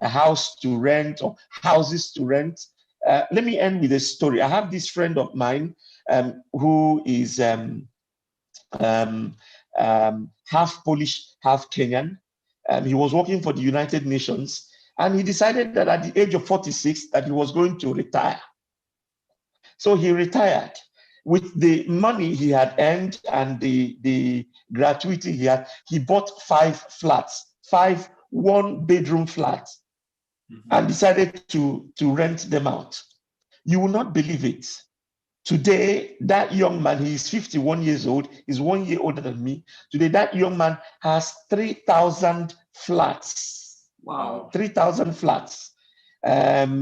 a house to rent or houses to rent. Let me end with a story. I have this friend of mine who is half Polish, half Kenyan. He was working for the United Nations, and he decided that at the age of 46 that he was going to retire. So he retired. With the money he had earned and the gratuity he had, he bought 5 flats, 5 one-bedroom flats, and decided to rent them out. You will not believe it. Today, that young man, he is 51 years old, he's 1 year older than me. Today, that young man has 3,000 flats. Wow. 3,000 flats.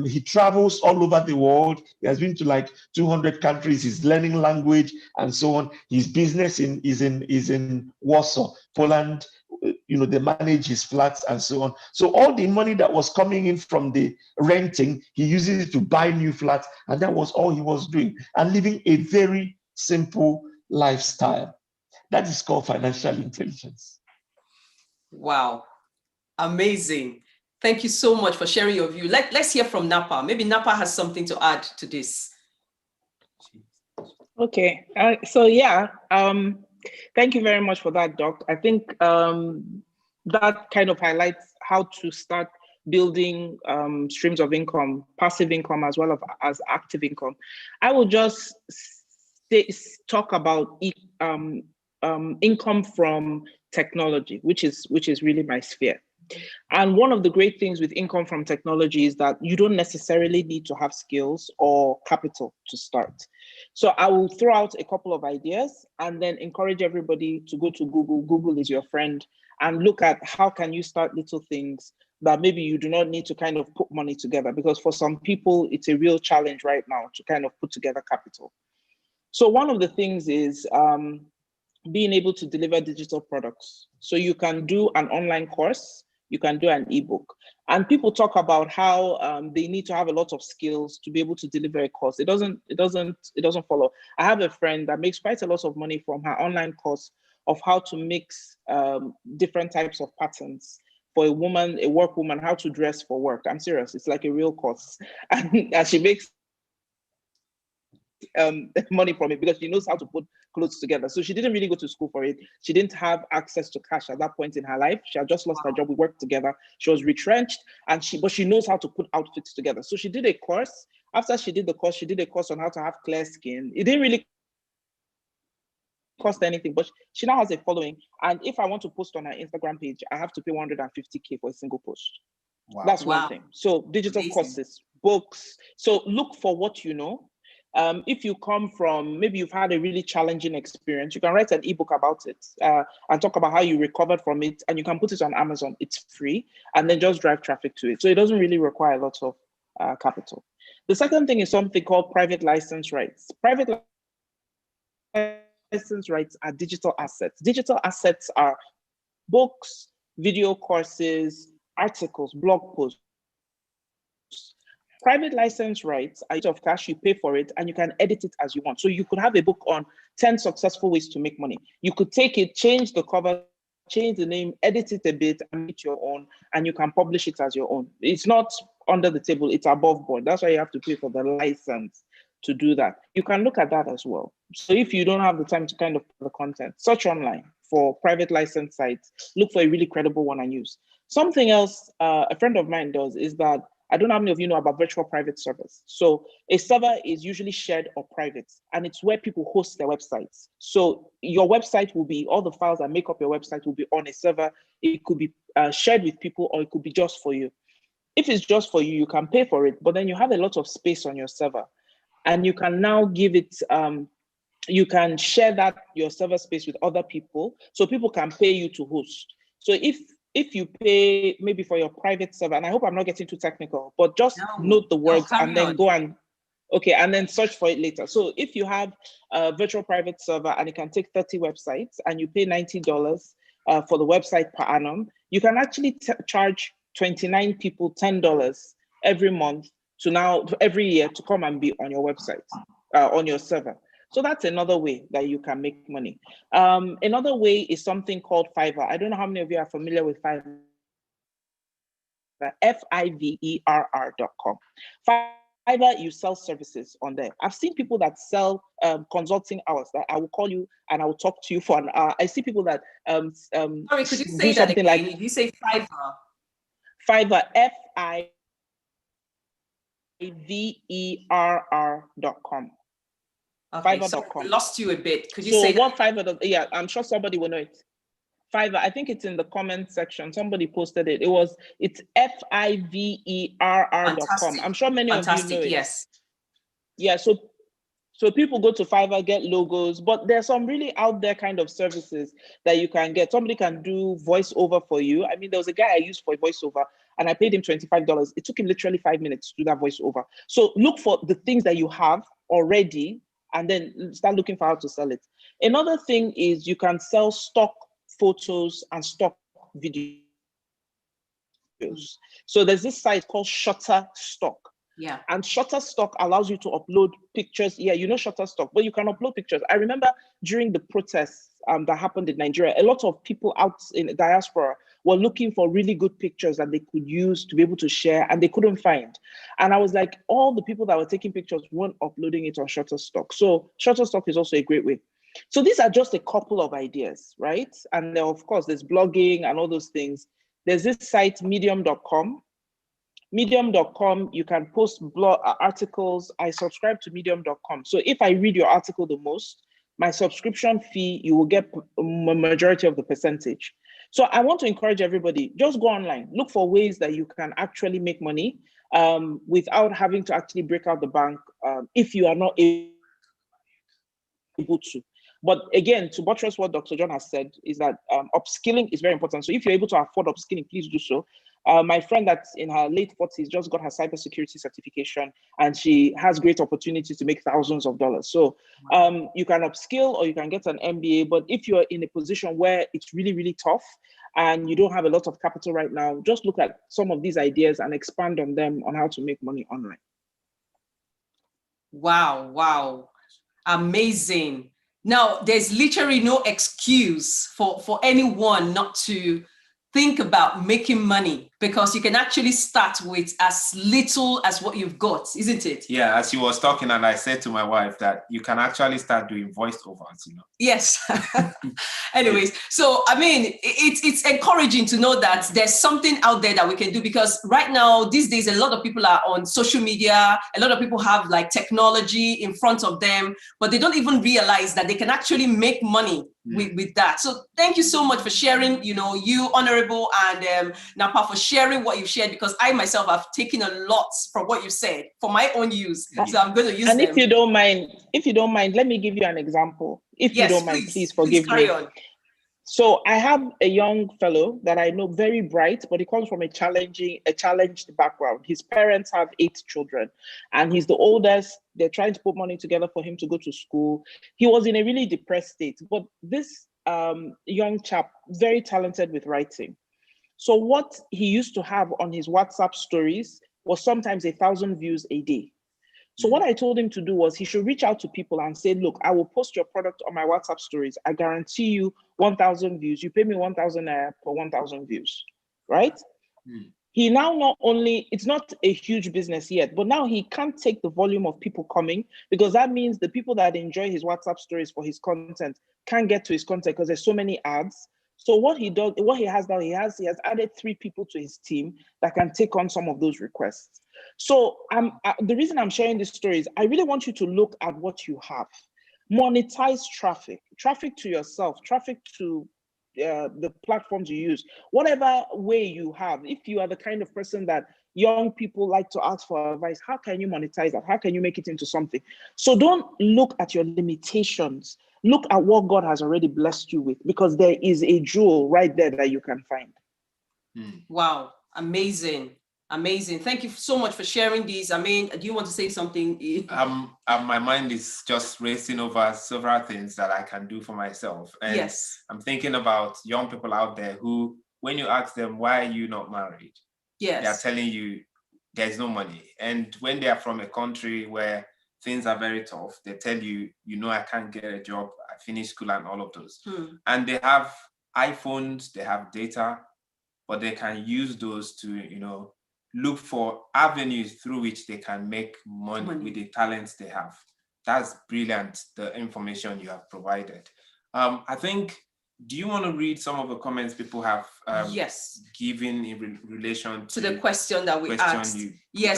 He travels all over the world. He has been to like 200 countries. He's learning language and so on. His business is in Warsaw, Poland. They manage his flats and so on. So all the money that was coming in from the renting, he uses it to buy new flats, and that was all he was doing, and living a very simple lifestyle. That is called financial intelligence. Wow, amazing. Thank you so much for sharing your view. Let's hear from Napa. Maybe Napa has something to add to this. Okay, thank you very much for that, Doc. I think that kind of highlights how to start building streams of income, passive income as well as active income. I will just talk about income from technology, which is really my sphere. And one of the great things with income from technology is that you don't necessarily need to have skills or capital to start. So I will throw out a couple of ideas and then encourage everybody to go to Google. Google is your friend, and look at how can you start little things that maybe you do not need to kind of put money together, because for some people, it's a real challenge right now to kind of put together capital. So one of the things is being able to deliver digital products. So you can do an online course. you can do an ebook. And people talk about how they need to have a lot of skills to be able to deliver a course. It doesn't follow. I have a friend that makes quite a lot of money from her online course of how to mix different types of patterns for a woman, a work woman, how to dress for work. I'm serious. It's like a real course. And she makes money from it because she knows how to put clothes together. So she didn't really go to school for it. She didn't have access to cash at that point in her life. She had just lost her job. We worked together. She was retrenched, but she knows how to put outfits together. So she did a course. After she did the course, she did a course on how to have clear skin. It didn't really cost anything, but she now has a following. And if I want to post on her Instagram page, I have to pay 150K for a single post. Wow. That's one thing. So digital courses, books. So look for what you know. If you come from, maybe you've had a really challenging experience, you can write an ebook about it and talk about how you recovered from it, and you can put it on Amazon. It's free, and then just drive traffic to it. So it doesn't really require lots of capital. The second thing is something called private license rights. Private license rights are digital assets. Digital assets are books, video courses, articles, blog posts. Private license rights are of cash, you pay for it, and you can edit it as you want. So you could have a book on 10 successful ways to make money. You could take it, change the cover, change the name, edit it a bit, and make it your own, and you can publish it as your own. It's not under the table, it's above board. That's why you have to pay for the license to do that. You can look at that as well. So if you don't have the time to kind of put the content, search online for private license sites, look for a really credible one and use. Something else a friend of mine does is that, I don't know how many of you know about virtual private servers. So a server is usually shared or private, and it's where people host their websites. So your website will be, all the files that make up your website will be on a server. It could be shared with people, or it could be just for you. If it's just for you, you can pay for it, but then you have a lot of space on your server, and you can now give it, you can share that, your server space, with other people, so people can pay you to host. So if you pay maybe for your private server, and I hope I'm not getting too technical, but just note the words and then go and, okay, and then search for it later. So if you have a virtual private server and it can take 30 websites and you pay $90 for the website per annum, you can actually charge 29 people $10 every month every year to come and be on your website, on your server. So that's another way that you can make money. Another way is something called Fiverr. I don't know how many of you are familiar with Fiverr. Fiverr.com. Fiverr, you sell services on there. I've seen people that sell consulting hours, that I will call you and I will talk to you for an hour. I see people that sorry, could you say that again? Like, if you say Fiverr. Fiverr, Fiverr.com. Okay, Fiverr.com. So we lost you a bit. Could you say what Fiverr does? Yeah, I'm sure somebody will know it. Fiverr, I think it's in the comment section. Somebody posted it. It's Fiverr.com. I'm sure many of you know it. Yes. Yeah, so people go to Fiverr, get logos, but there's some really out there kind of services that you can get. Somebody can do voiceover for you. I mean, there was a guy I used for voiceover and I paid him $25. It took him literally 5 minutes to do that voiceover. So look for the things that you have already and then start looking for how to sell it. Another thing is you can sell stock photos and stock videos. So there's this site called Shutterstock. Yeah. And Shutterstock allows you to upload pictures. Yeah, you know Shutterstock, but you can upload pictures. I remember during the protests that happened in Nigeria, a lot of people out in the diaspora were looking for really good pictures that they could use to be able to share, and they couldn't find. And I was like, all the people that were taking pictures weren't uploading it on Shutterstock. So Shutterstock is also a great way. So these are just a couple of ideas, right? And then of course, there's blogging and all those things. There's this site, medium.com. Medium.com, you can post blog articles. I subscribe to medium.com. So if I read your article the most, my subscription fee, you will get a majority of the percentage. So I want to encourage everybody, just go online, look for ways that you can actually make money without having to actually break out the bank if you are not able to. But again, to buttress what Dr. John has said, is that upskilling is very important. So if you're able to afford upskilling, please do so. My friend that's in her late 40s just got her cybersecurity certification, and she has great opportunity to make thousands of dollars. So you can upskill or you can get an MBA, but if you're in a position where it's really, really tough and you don't have a lot of capital right now, just look at some of these ideas and expand on them on how to make money online. Wow. Amazing. Now, there's literally no excuse for anyone not to think about making money, because you can actually start with as little as what you've got, isn't it? Yeah, as you was talking, and I said to my wife that you can actually start doing voiceovers, Yes. Anyways, so I mean, it's encouraging to know that there's something out there that we can do, because right now, these days, a lot of people are on social media. A lot of people have like technology in front of them, but they don't even realize that they can actually make money with that. So thank you so much for sharing, you, Honorable, and Napa, for sharing what you've shared, because I myself have taken a lot from what you said for my own use. So I'm going to use them. And if you don't mind, let me give you an example. If you don't mind, please forgive me. On. So I have a young fellow that I know, very bright, but he comes from a challenged background. His parents have 8 children, and he's the oldest. They're trying to put money together for him to go to school. He was in a really depressed state, but this young chap, very talented with writing. So what he used to have on his WhatsApp stories was sometimes 1,000 views a day. So what I told him to do was he should reach out to people and say, look, I will post your product on my WhatsApp stories. I guarantee you 1,000 views. You pay me 1,000 per 1,000 views, right? He now not only, it's not a huge business yet, but now he can't take the volume of people coming, because that means the people that enjoy his WhatsApp stories for his content can't get to his content because there's so many ads. So what he does, what he has now, he has added 3 people to his team that can take on some of those requests. So the reason I'm sharing this story is I really want you to look at what you have. Monetize traffic to yourself, traffic to the platforms you use, whatever way you have. If you are the kind of person that young people like to ask for advice, how can you monetize that? How can you make it into something? So don't look at your limitations. Look at what God has already blessed you with, because there is a jewel right there that you can find. Wow, amazing. Thank you so much for sharing these. I mean, do you want to say something? My mind is just racing over several things that I can do for myself. And yes. I'm thinking about young people out there who, when you ask them, why are you not married? Yes. They're telling you there's no money. And when they are from a country where things are very tough, they tell you, I can't get a job, I finished school and all of those. And they have iPhones, they have data, but they can use those to, look for avenues through which they can make money with the talents they have. That's brilliant, the information you have provided. I think, do you want to read some of the comments people have given in relation to the question that we asked?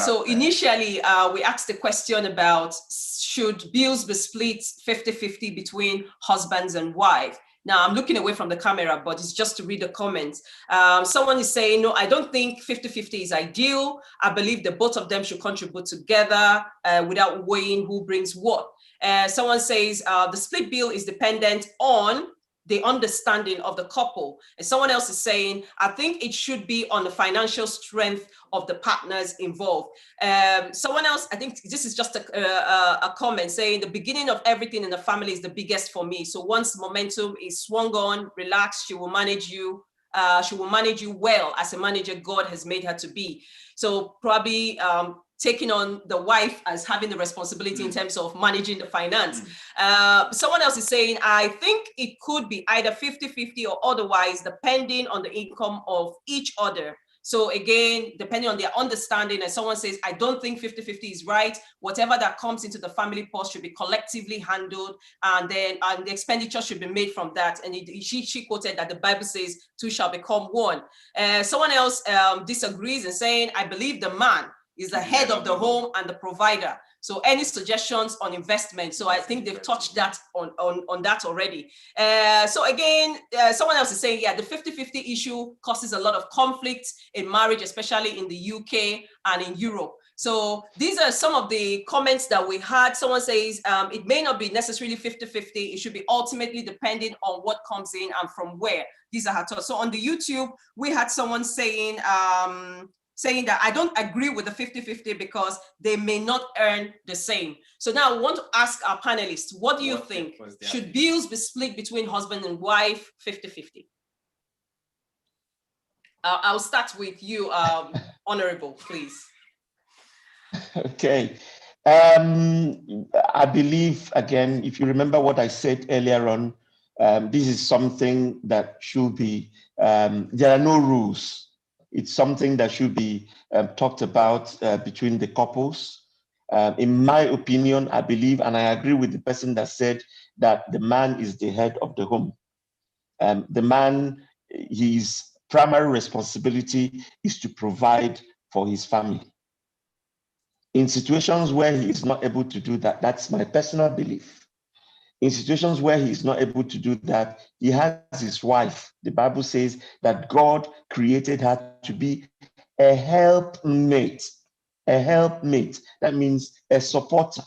So initially we asked the question about, should bills be split 50-50 between husbands and wives? Now I'm looking away from the camera, but it's just to read the comments. Someone is saying, no, I don't think 50-50 is ideal. I believe that both of them should contribute together without weighing who brings what. Someone says the split bill is dependent on the understanding of the couple. And someone else is saying, I think it should be on the financial strength of the partners involved. Someone else, I think this is just a comment saying, the beginning of everything in the family is the biggest for me. So once momentum is swung on, relax, she will manage you. She will manage you well as a manager God has made her to be. So probably taking on the wife as having the responsibility in terms of managing the finance. Someone else is saying, I think it could be either 50-50 or otherwise, depending on the income of each other. So again, depending on their understanding, and someone says, I don't think 50-50 is right. Whatever that comes into the family pot should be collectively handled, and then the expenditure should be made from that. And she quoted that the Bible says, 2 shall become 1. Someone else disagrees and saying, I believe the man is the head of the home and the provider. So any suggestions on investment? So I think they've touched that on that already. So again, someone else is saying, yeah, the 50-50 issue causes a lot of conflict in marriage, especially in the UK and in Europe. So these are some of the comments that we had. Someone says it may not be necessarily 50-50. It should be ultimately depending on what comes in and from where. These are her thoughts. So on the YouTube, we had someone saying, saying that I don't agree with the 50-50 because they may not earn the same. So now I want to ask our panelists, what do you think? Should bills be split between husband and wife 50-50? I'll start with you, Honorable, please. Okay. I believe, again, if you remember what I said earlier on, this is something that should be, there are no rules. It's something that should be talked about between the couples. In my opinion, I believe, and I agree with the person that said that the man is the head of the home. The man, his primary responsibility is to provide for his family. In situations where he is not able to do that, that's my personal belief. In situations where he is not able to do that, he has his wife. The Bible says that God created her to be a helpmate. A helpmate. That means a supporter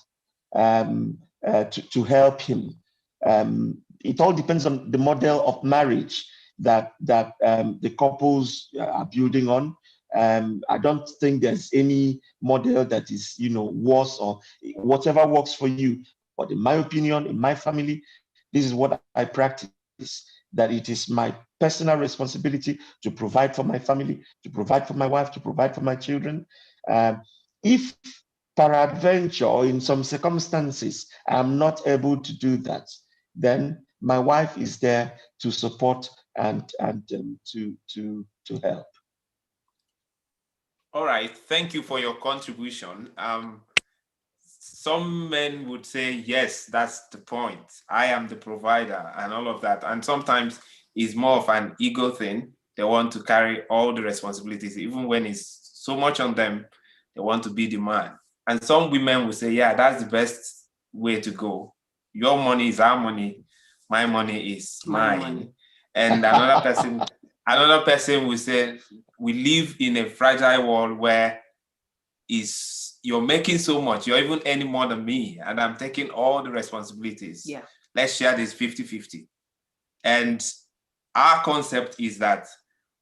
to help him. It all depends on the model of marriage that the couples are building on. I don't think there's any model that is, worse or whatever works for you. But in my opinion, in my family, this is what I practice, that it is my personal responsibility to provide for my family, to provide for my wife, to provide for my children. If peradventure or in some circumstances, I'm not able to do that, then my wife is there to support and to help. All right, thank you for your contribution. Some men would say, yes, that's the point. I am the provider and all of that. And sometimes it's more of an ego thing. They want to carry all the responsibilities, even when it's so much on them, they want to be the man. And some women will say, yeah, that's the best way to go. Your money is our money. My money is mine. Money. And another person will say, we live in a fragile world where you're making so much, you're even earning more than me, and I'm taking all the responsibilities. Yeah. Let's share this 50-50. And our concept is that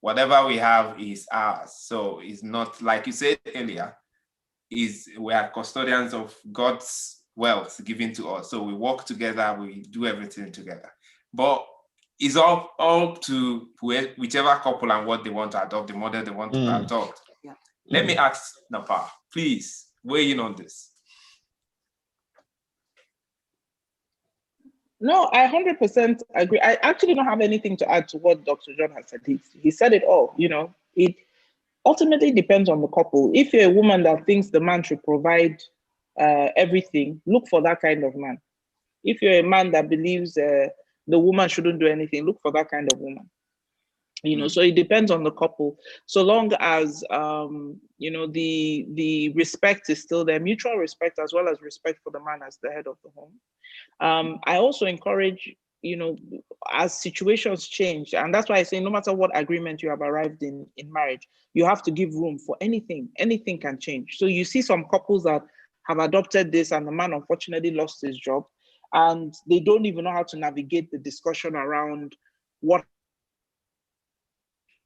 whatever we have is ours. So it's not, like you said earlier, we are custodians of God's wealth given to us. So we work together, we do everything together. But it's all up to whichever couple and what they want to adopt, the model they want to adopt. Yeah. Let me ask Napa, please weigh in on this. No, I 100% agree. I actually don't have anything to add to what Dr. John has said. He said it all. It ultimately depends on the couple. If you're a woman that thinks the man should provide everything, look for that kind of man. If you're a man that believes the woman shouldn't do anything, look for that kind of woman. So it depends on the couple. So long as the respect is still there, mutual respect as well as respect for the man as the head of the home. I also encourage, as situations change, and that's why I say no matter what agreement you have arrived in marriage, you have to give room for anything. Anything can change. So you see some couples that have adopted this and the man unfortunately lost his job and they don't even know how to navigate the discussion around what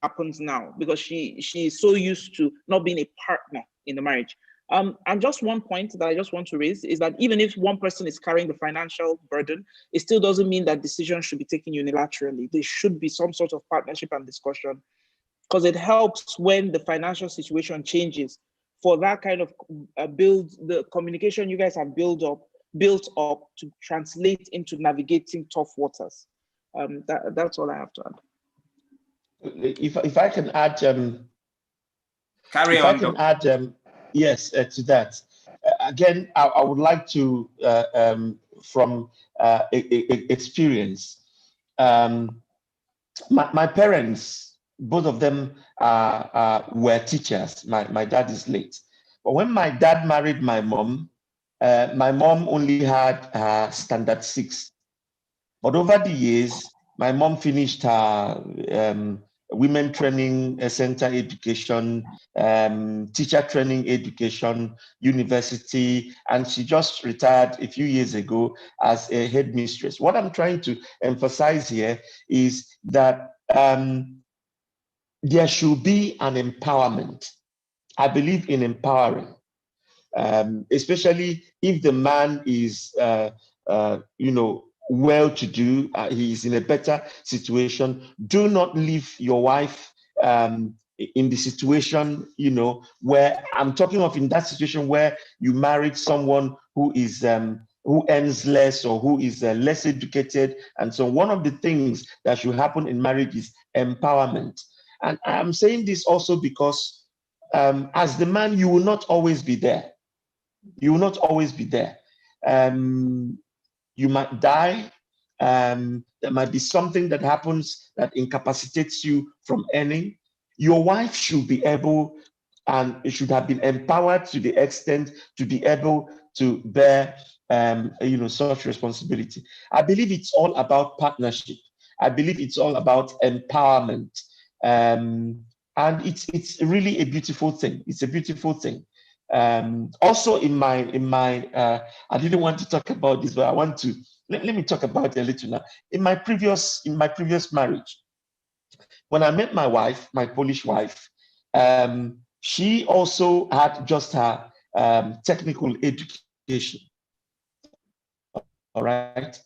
happens now because she is so used to not being a partner in the marriage. And just one point that I just want to raise is that even if one person is carrying the financial burden, it still doesn't mean that decisions should be taken unilaterally. There should be some sort of partnership and discussion because it helps when the financial situation changes for that kind of build, the communication you guys have built up to translate into navigating tough waters. That's all I have to add. If I can add, yes, to that. Again, I would like to, from experience, my parents, both of them were teachers. My dad is late. But when my dad married my mom only had standard 6. But over the years, my mom finished her women training center education, teacher training education, university, and she just retired a few years ago as a headmistress. What I'm trying to emphasize here is that there should be an empowerment. I believe in empowering, especially if the man is, well-to-do, he is in a better situation. Do not leave your wife in the situation, where I'm talking of, in that situation where you married someone who is who earns less or who is less educated. And so one of the things that should happen in marriage is empowerment. And I'm saying this also because as the man, you will not always be there. You will not always be there. You might die. There might be something that happens that incapacitates you from earning. Your wife should be able, and it should have been empowered to the extent to be able to bear such responsibility. I believe it's all about partnership. I believe it's all about empowerment. And it's really a beautiful thing. It's a beautiful thing. Also in my I didn't want to talk about this, but I want to let me talk about it a little now. In my previous marriage, when I met my wife, my Polish wife, she also had just her technical education. All right.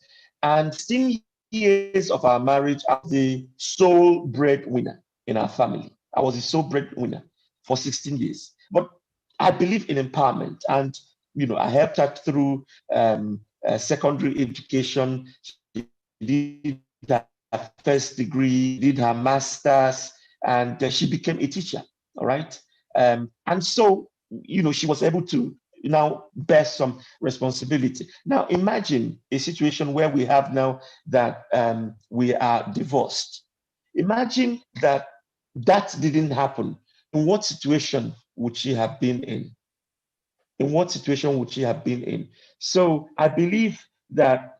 And 16 years of our marriage, I was the sole breadwinner in our family. I was the sole breadwinner for 16 years. But I believe in empowerment, and I helped her through secondary education. She did her first degree, did her master's, and she became a teacher. All right, and so she was able to now bear some responsibility. Now imagine a situation where we have now that we are divorced. Imagine that didn't happen. In what situation would she have been in? In what situation would she have been in? So I believe that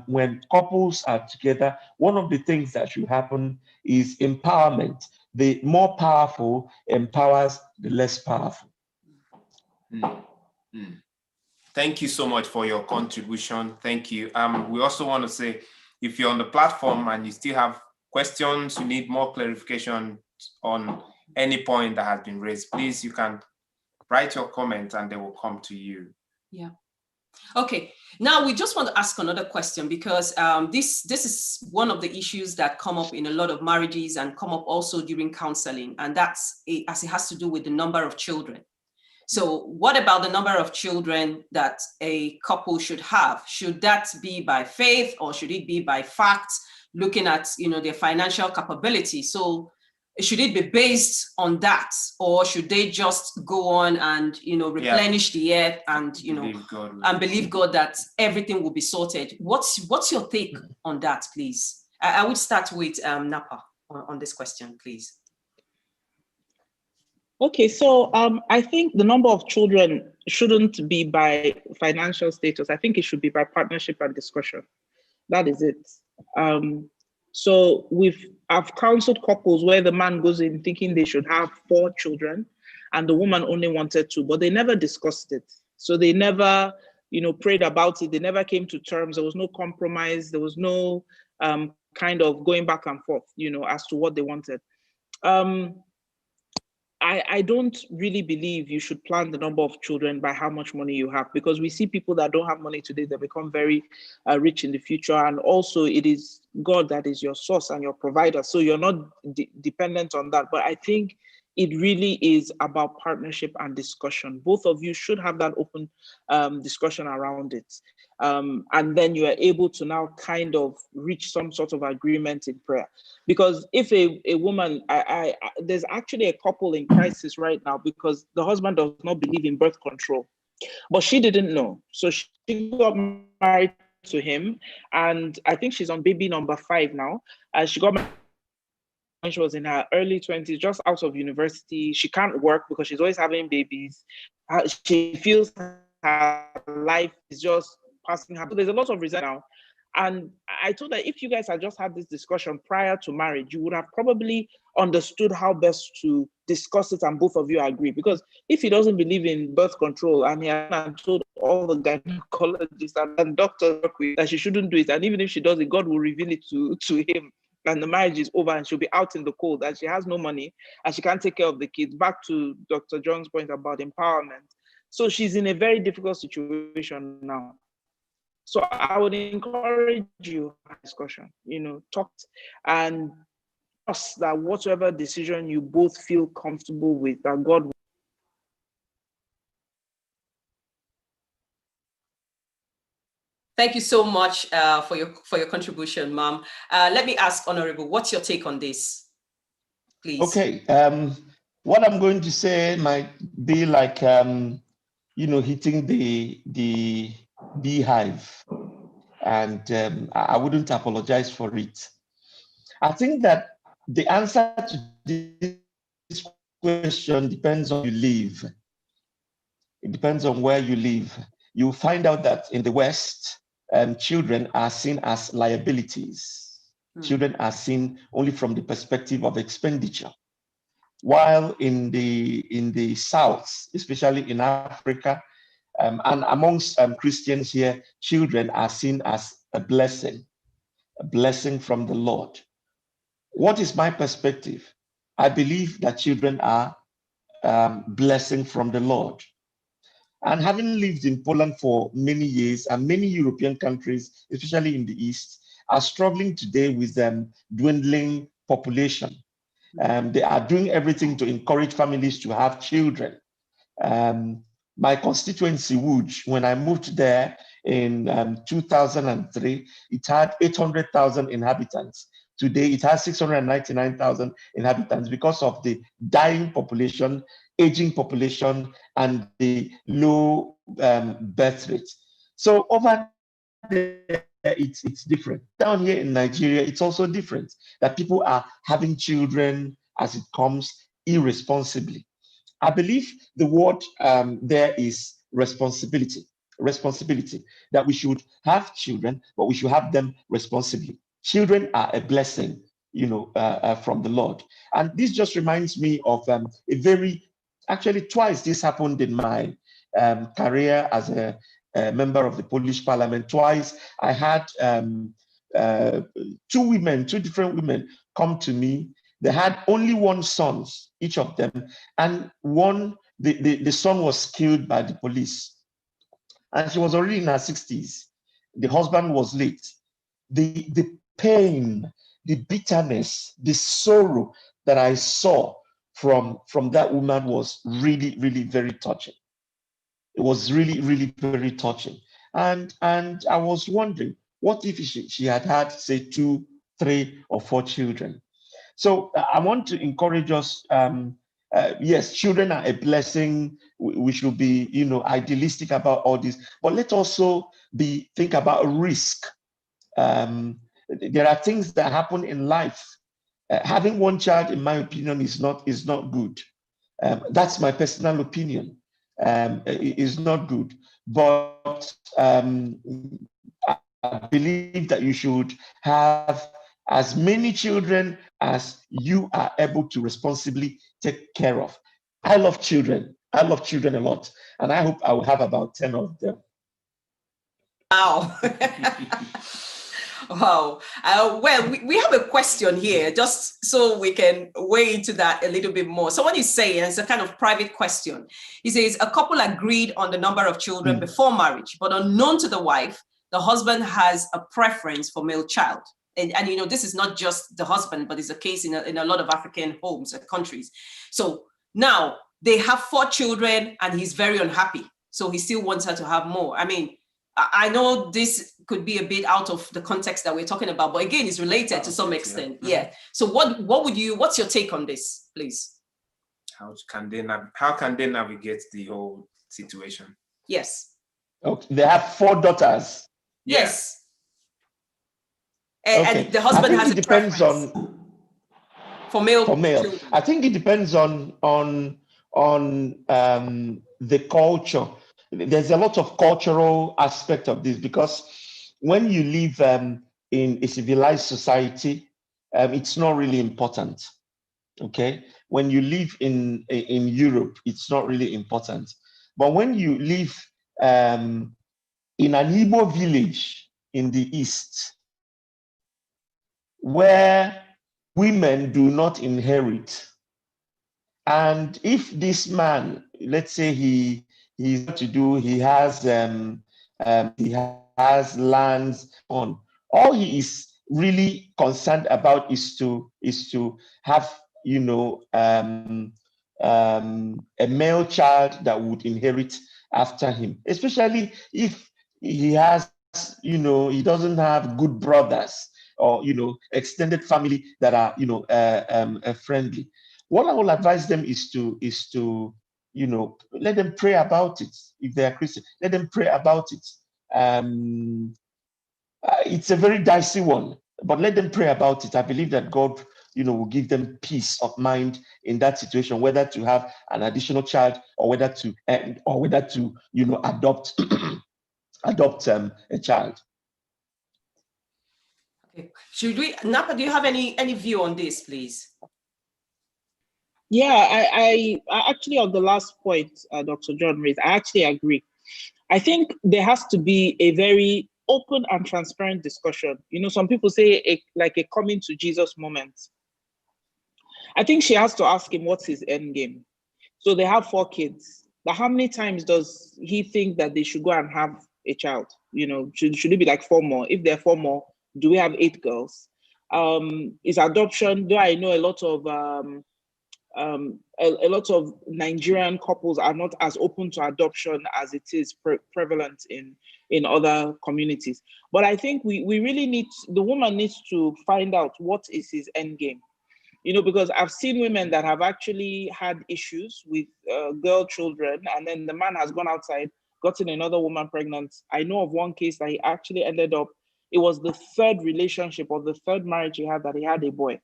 when couples are together, one of the things that should happen is empowerment. The more powerful empowers the less powerful. Thank you so much for your contribution. Thank you. We also want to say, if you're on the platform and you still have questions, you need more clarification on any point that has been raised, please, you can write your comment and they will come to you. Yeah. Okay. Now we just want to ask another question, because this is one of the issues that come up in a lot of marriages and come up also during counseling, and that's as it has to do with the number of children. So what about the number of children that a couple should have? Should that be by faith, or should it be by fact, looking at their financial capability? So should it be based on that, or should they just go on and replenish the earth and believe God that everything will be sorted? What's your take on that, please? I would start with Napa on this question, please. Okay, so I think the number of children shouldn't be by financial status. I think it should be by partnership and discussion. That is it. So I've counseled couples where the man goes in thinking they should have 4 children and the woman only wanted 2, but they never discussed it. So they never, prayed about it. They never came to terms. There was no compromise. There was no kind of going back and forth, as to what they wanted. I don't really believe you should plan the number of children by how much money you have, because we see people that don't have money today that become very rich in the future. And also it is God that is your source and your provider. So you're not dependent on that. But I think it really is about partnership and discussion. Both of you should have that open discussion around it. And then you are able to now kind of reach some sort of agreement in prayer. Because if a woman, there's actually a couple in crisis right now because the husband does not believe in birth control, but she didn't know. So she got married to him, and I think she's on baby number 5 now. She got married when she was in her early 20s, just out of university. She can't work because she's always having babies. She feels her life is just passing her. So there's a lot of resentment now. And I told her, if you guys had just had this discussion prior to marriage, you would have probably understood how best to discuss it and both of you agree. Because if he doesn't believe in birth control and he had told all the gynecologists and doctors that she shouldn't do it, and even if she does it, God will reveal it to him, and the marriage is over and she'll be out in the cold and she has no money and she can't take care of the kids. Back to Dr. John's point about empowerment. So she's in a very difficult situation now. So I would encourage you discussion, talk and trust that whatever decision you both feel comfortable with, that God will. Thank you so much for your contribution, Ma'am. Let me ask Honorable, what's your take on this, please? Okay. What I'm going to say might be like hitting the beehive, and I wouldn't apologize for it. I think that the answer to this question depends on where you live. It depends on where you live. You find out that in the West, children are seen as liabilities. Children are seen only from the perspective of expenditure. While in the South, especially in Africa, and amongst Christians here, children are seen as a blessing from the Lord. What is my perspective? I believe that children are blessing from the Lord. And having lived in Poland for many years, and many European countries, especially in the East, are struggling today with dwindling population. They are doing everything to encourage families to have children. My constituency, Łódź, when I moved there in 2003, it had 800,000 inhabitants. Today, it has 699,000 inhabitants because of the dying population, aging population, and the low birth rate. So over there, it's different. Down here in Nigeria, it's also different, that people are having children as it comes irresponsibly. I believe the word there is responsibility, that we should have children, but we should have them responsibly. Children are a blessing, from the Lord. And this just reminds me of actually twice this happened in my career as a member of the Polish parliament. Twice I had two different women come to me. They had only one son, each of them, and the son was killed by the police. And she was already in her 60s. The husband was late. The pain, the bitterness, the sorrow that I saw from that woman was really, really very touching. It was really, really very touching. And I was wondering, what if she had, say, 2, 3, or 4 children? So I want to encourage us. Yes, children are a blessing. We should be, idealistic about all this, but let's also think about risk. There are things that happen in life. Having one child, in my opinion, is not good. That's my personal opinion. Is not good, but I believe that you should have as many children as you are able to responsibly take care of. I love children. I love children a lot, and I hope I will have about 10 of them. Wow. Wow. Well, we have a question here, just so we can weigh into that a little bit more. Someone is saying, it's a kind of private question. He says, a couple agreed on the number of children before marriage, but unknown to the wife, the husband has a preference for male child. And this is not just the husband, but it's a case in a lot of African homes and countries. So now they have 4 children and he's very unhappy. So he still wants her to have more. I mean, I know this could be a bit out of the context that we're talking about, but again, it's related to some extent. Yeah. So what's your take on this, please? How can they navigate the whole situation? Yes. Okay. They have 4 daughters. Yes. Okay. And the husband has it depends on for male. Children. I think it depends on the culture. There's a lot of cultural aspect of this, because when you live in a civilized society, it's not really important. Okay, when you live in Europe, it's not really important. But when you live in an Igbo village in the East, where women do not inherit, and if this man, let's say he's to do, he has lands on, all he is really concerned about is to have, you know, a male child that would inherit after him, especially if he has, you know, he doesn't have good brothers or, you know, extended family that are, you know, friendly. What I will advise them is to you know, let them pray about it. If they are Christian, let them pray about it. It's a very dicey one, but let them pray about it. I believe that God, you know, will give them peace of mind in that situation, whether to have an additional child or whether to you know, adopt adopt a child. Okay. Should we, Napa, do you have any view on this, please? Yeah, I actually, on the last point Dr. John raised, I actually agree. I think there has to be a very open and transparent discussion. You know, some people say like a coming to Jesus moment. I think she has to ask him what's his end game. So they have 4 kids. But how many times does he think that they should go and have a child? You know, should it be like 4 more? If there are 4 more, do we have 8 girls? Is adoption? Do I know a lot of Nigerian couples are not as open to adoption as it is prevalent in other communities. But I think we really need, the woman needs to find out what is his end game. You know, because I've seen women that have actually had issues with girl children, and then the man has gone outside, gotten another woman pregnant. I know of one case that he actually ended up, it was the 3rd relationship or the 3rd marriage he had that he had a boy.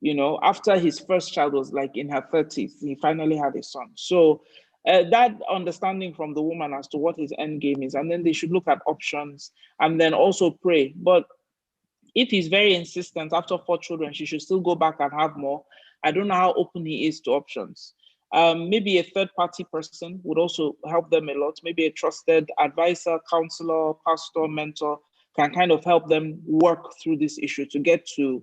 You know, after his first child was like in her 30s, he finally had a son. So that understanding from the woman as to what his end game is, and then they should look at options and then also pray. But if he's very insistent, after 4 children, she should still go back and have more. I don't know how open he is to options. Maybe a 3rd-party person would also help them a lot. Maybe a trusted advisor, counselor, pastor, mentor can kind of help them work through this issue to get to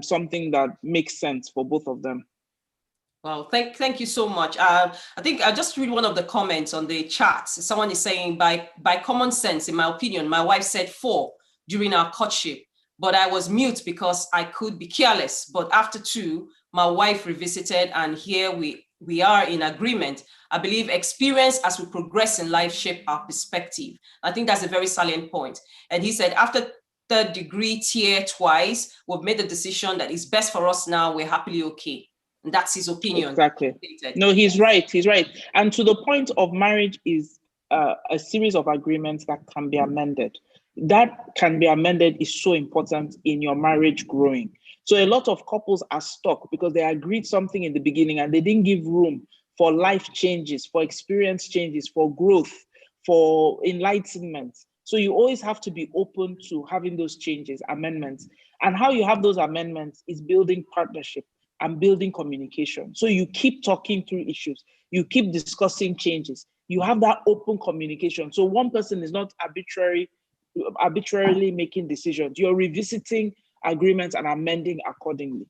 something that makes sense for both of them. Well, thank you so much. I think I just read one of the comments on the chat. Someone is saying, by common sense, in my opinion, my wife said 4 during our courtship, but I was mute because I could be careless. But after 2, my wife revisited, and here we are in agreement. I believe experience as we progress in life shape our perspective. I think that's a very salient point. And he said, after 3rd degree tier twice, we've made the decision that it's best for us now. We're happily okay. And that's his opinion. Exactly. No, he's right. He's right. And to the point of marriage is a series of agreements that can be amended. That can be amended is so important in your marriage growing. So a lot of couples are stuck because they agreed something in the beginning and they didn't give room for life changes, for experience changes, for growth, for enlightenment. So you always have to be open to having those changes, amendments. And how you have those amendments is building partnership and building communication. So you keep talking through issues. You keep discussing changes. You have that open communication. So one person is not arbitrarily making decisions. You're revisiting agreements and amending accordingly.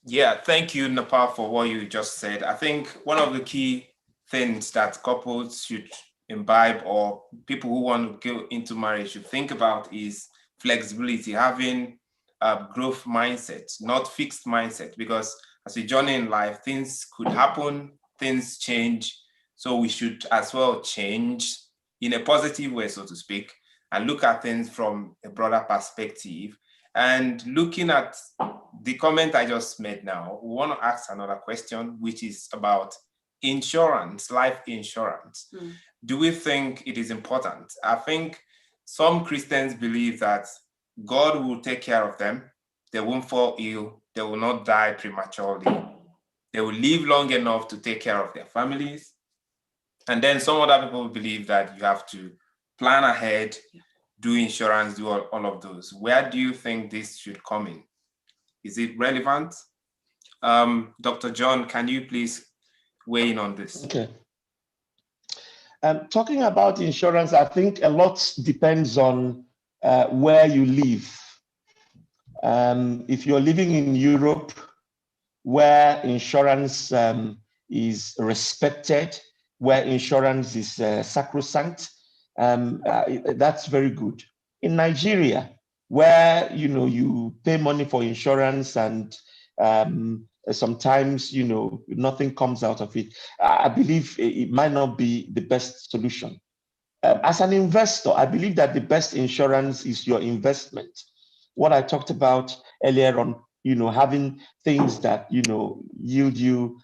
Yeah, thank you, Nepal, for what you just said. I think one of the key things that couples should imbibe, or people who want to go into marriage should think about, is flexibility, having a growth mindset, not fixed mindset, because as we journey in life, things could happen, things change. So we should as well change in a positive way, so to speak, and look at things from a broader perspective. And looking at the comment I just made now, we want to ask another question, which is about insurance, life insurance. Do we think it is important? I think some Christians believe that God will take care of them. They won't fall ill. They will not die prematurely. They will live long enough to take care of their families. And then some other people believe that you have to plan ahead, do insurance, do all of those. Where do you think this should come in? Is it relevant? Dr. John, can you please weigh in on this? Okay. Talking about insurance, I think a lot depends on where you live. If you're living in Europe, where insurance is respected, where insurance is sacrosanct, that's very good. In Nigeria, where you pay money for insurance and sometimes nothing comes out of it, I believe it might not be the best solution. As an investor, I believe that the best insurance is your investment. What I talked about earlier on, having things that yield you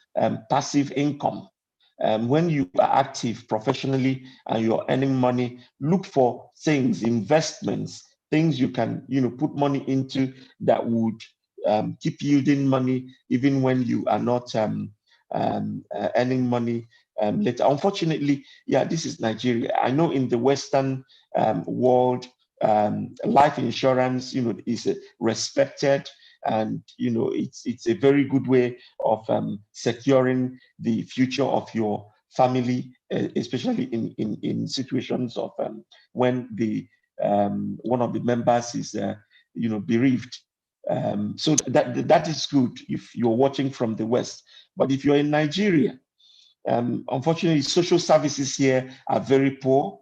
passive income. When you are active professionally and you're earning money, look for things, investments, things you can put money into that would keep yielding money even when you are not earning money later. Unfortunately, yeah, this is Nigeria. I know in the Western world, life insurance, is respected, and it's a very good way of securing the future of your family, especially in situations of when the one of the members is bereaved. So that is good if you're watching from the West. But if you're in Nigeria, unfortunately, social services here are very poor.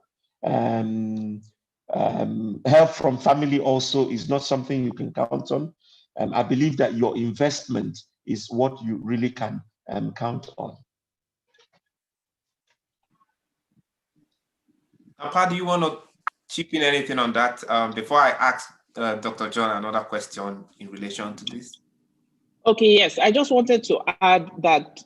Help from family also is not something you can count on. I believe that your investment is what you really can count on. Papa, do you want to chip in anything on that before I ask Dr. John another question in relation to this? Okay, yes. I just wanted to add that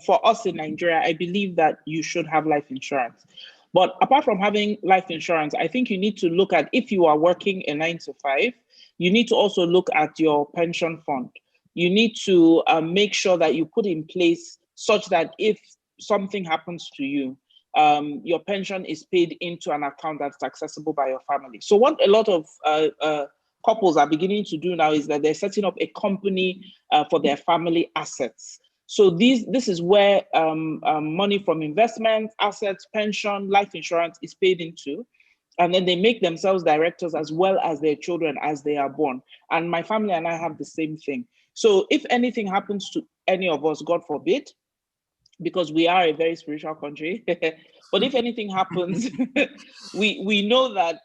for us in Nigeria, I believe that you should have life insurance. But apart from having life insurance, I think you need to look at, if you are working a 9 to 5, you need to also look at your pension fund. You need to make sure that you put in place such that if something happens to you, your pension is paid into an account that's accessible by your family. So what a lot of couples are beginning to do now is that they're setting up a company for their family assets. So this is where money from investment, assets, pension, life insurance is paid into. And then they make themselves directors as well as their children as they are born. And my family and I have the same thing. So if anything happens to any of us, God forbid, because we are a very spiritual country, but if anything happens, we know that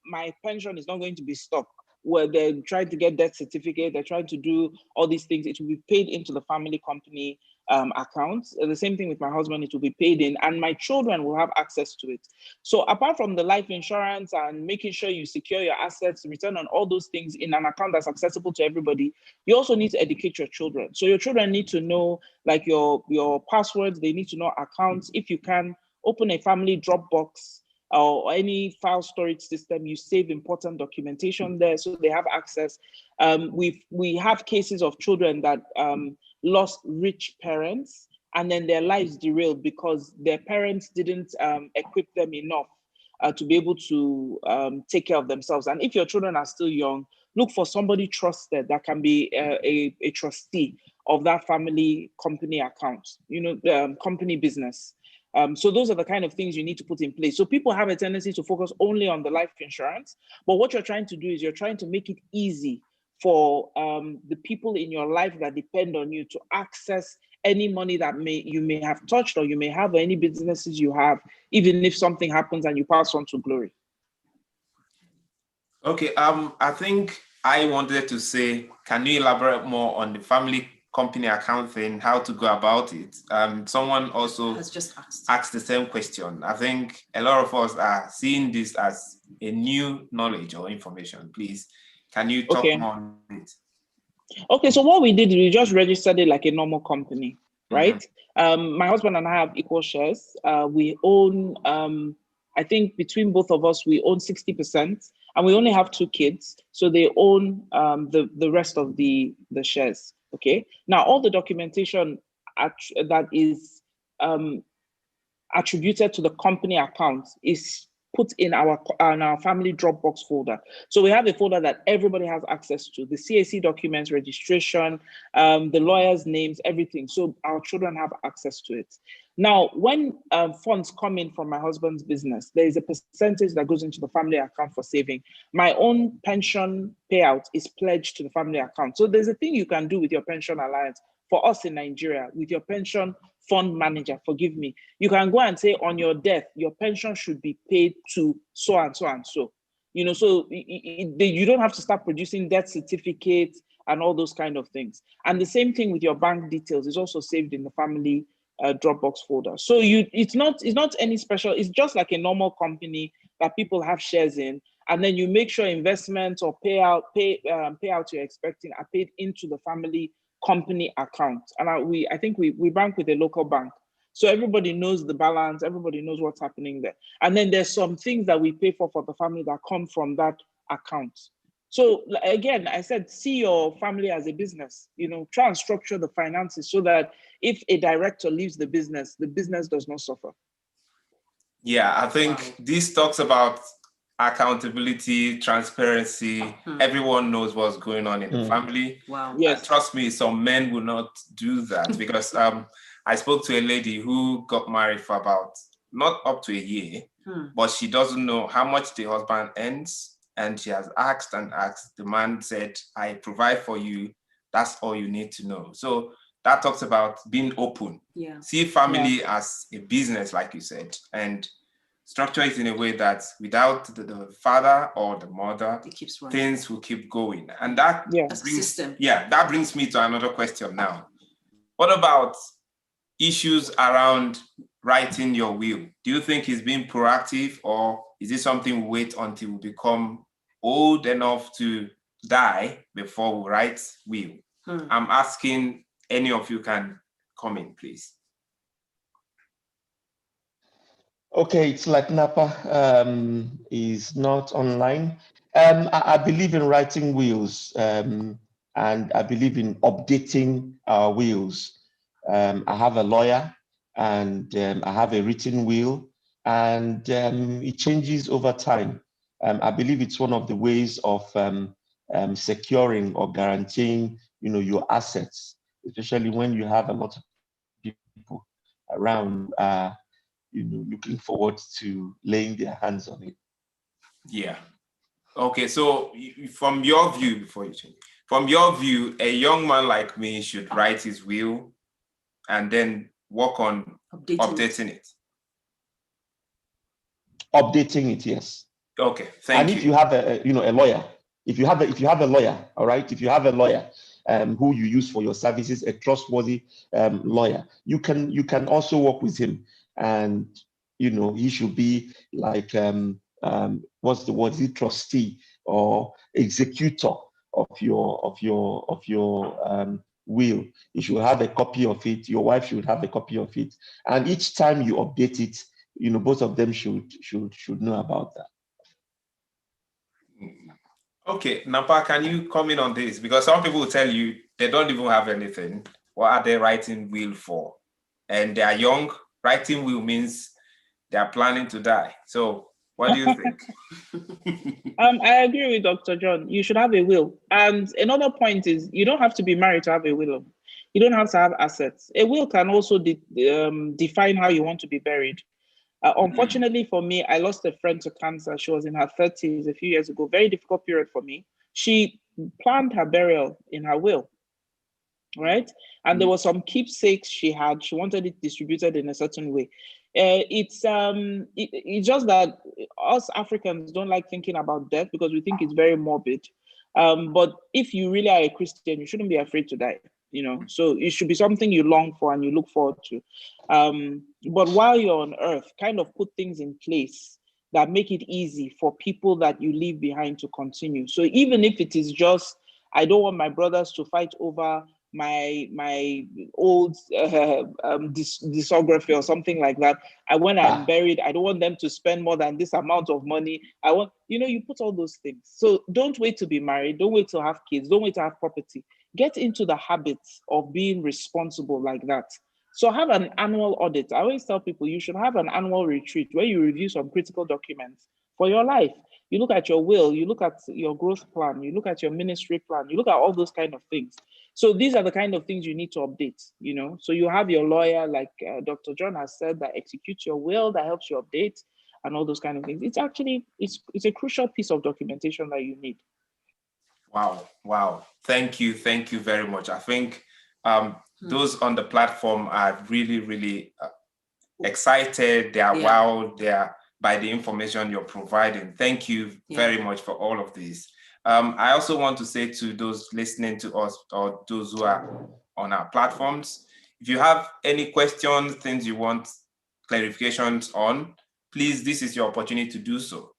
my pension is not going to be stopped. Where they're trying to get death certificate, they're trying to do all these things, it will be paid into the family company account. The same thing with my husband, it will be paid in, and my children will have access to it. So apart from the life insurance and making sure you secure your assets, return on all those things in an account that's accessible to everybody, you also need to educate your children. So your children need to know like your passwords, they need to know accounts. If you can, open a family Dropbox or any file storage system, you save important documentation there so they have access. We have cases of children that lost rich parents and then their lives derailed because their parents didn't equip them enough to be able to take care of themselves. And if your children are still young, look for somebody trusted that can be a trustee of that family company account, company business. So those are the kind of things you need to put in place. So people have a tendency to focus only on the life insurance, but what you're trying to do is you're trying to make it easy for the people in your life that depend on you to access any money that you may have touched or you may have, or any businesses you have, even if something happens and you pass on to glory. Okay, I think I wanted to say, can you elaborate more on the family company account thing, how to go about it? Someone also has just asked the same question. I think a lot of us are seeing this as a new knowledge or information. Please, can you talk more on it? Okay, so what we did, we just registered it like a normal company, right? Mm-hmm. My husband and I have equal shares. We own, I think between both of us, we own 60%, and we only have 2 kids. So they own the rest of the shares. Okay. Now, all the documentation that is attributed to the company account is put in our family Dropbox folder. So we have a folder that everybody has access to, the CAC documents, registration, the lawyers' names, everything. So our children have access to it. Now, when funds come in from my husband's business, there is a percentage that goes into the family account for saving. My own pension payout is pledged to the family account. So there's a thing you can do with your pension alliance. For us in Nigeria, with your pension fund manager, forgive me, you can go and say on your death, your pension should be paid to so and so and so. You know, so you don't have to start producing death certificates and all those kind of things. And the same thing with your bank details is also saved in the family Dropbox folder. So it's not any special. It's just like a normal company that people have shares in, and then you make sure investments or payouts you're expecting are paid into the family company account. And I think we bank with a local bank, so everybody knows the balance, everybody knows what's happening there. And then there's some things that we pay for the family that come from that account. So again, I said, see your family as a business, you know, try and structure the finances so that if a director leaves the business does not suffer. Yeah, I think this talks about accountability, transparency. Everyone knows what's going on in the family. Wow. Yes. And trust me, some men will not do that because I spoke to a lady who got married for about not up to a year, but she doesn't know how much the husband earns. And she has asked and asked. The man said, I provide for you. That's all you need to know. So that talks about being open. Yeah. See family as a business, like you said, and structure it in a way that without the father or the mother, it keeps running. Things will keep going. And that that brings me to another question now. What about issues around writing your will? Do you think it's being proactive, or is it something we wait until we become old enough to die before we write will? I'm asking, any of you can comment, please. Okay, it's like Napa is not online. I believe in writing wills, and I believe in updating our wills. I have a lawyer, and I have a written will, and it changes over time. I believe it's one of the ways of securing or guaranteeing, your assets, especially when you have a lot of people around. Looking forward to laying their hands on it. Yeah. Okay. So from your view, before you change, from your view, a young man like me should write his will and then work on updating it. Updating it, yes. Okay. Thank you. And if you have a lawyer, if you have a lawyer, all right, if you have a lawyer who you use for your services, a trustworthy lawyer, you can also work with him. And he should be like what's the word? Is it trustee or executor of your will? You should have a copy of it. Your wife should have a copy of it. And each time you update it, both of them should know about that. Okay, Napa, can you comment on this? Because some people will tell you they don't even have anything. What are they writing will for? And they are young. Writing will means they are planning to die. So what do you think? I agree with Dr. John. You should have a will. And another point is you don't have to be married to have a will. You don't have to have assets. A will can also define how you want to be buried. Unfortunately for me, I lost a friend to cancer. She was in her 30s a few years ago. Very difficult period for me. She planned her burial in her will, right? And there were some keepsakes she had. She wanted it distributed in a certain way. It's just that us Africans don't like thinking about death because we think it's very morbid. But if you really are a Christian, you shouldn't be afraid to die. So it should be something you long for and you look forward to. But while you're on earth, kind of put things in place that make it easy for people that you leave behind to continue. So even if it is just, I don't want my brothers to fight over my old discography or something like that. When I'm buried, I don't want them to spend more than this amount of money. I want, you put all those things. So don't wait to be married. Don't wait to have kids. Don't wait to have property. Get into the habits of being responsible like that. So have an annual audit. I always tell people you should have an annual retreat where you review some critical documents for your life. You look at your will, you look at your growth plan, you look at your ministry plan, you look at all those kind of things. So these are the kind of things you need to update, you know. So you have your lawyer, like Dr. John has said, that executes your will, that helps you update and all those kind of things. It's actually, it's a crucial piece of documentation that you need. Wow. Thank you very much. I think those on the platform are really excited. They are wowed. They are by the information you're providing. Thank you very much for all of this. I also want to say to those listening to us or those who are on our platforms, if you have any questions, things you want clarifications on, please, this is your opportunity to do so.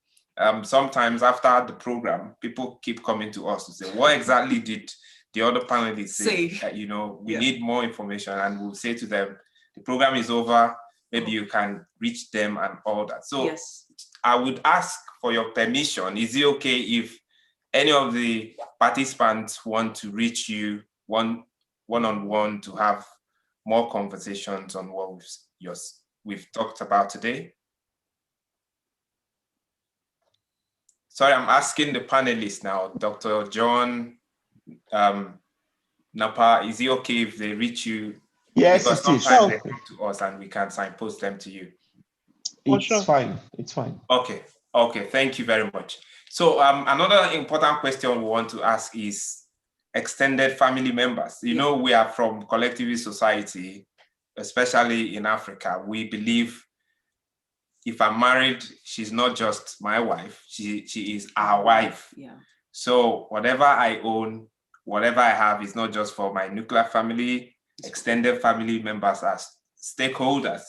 Sometimes after the program, people keep coming to us to say, what exactly did the other panelists say? You know, we need more information, and we'll say to them, the program is over, maybe you can reach them and all that. So I would ask for your permission. Is it okay if any of the participants want to reach you one-on-one to have more conversations on what we've talked about today? Sorry, I'm asking the panelists now. Dr. John, Napa, is it okay if they reach you? Yes, because it is. sometimes they come to us and we can signpost them to you. It's fine. It's fine. Okay. Thank you very much. So another important question we want to ask is extended family members. You know, we are from collectivist society, especially in Africa. We believe if I'm married, she's not just my wife, she is our wife. So whatever I own, whatever I have is not just for my nuclear family, extended family members as stakeholders.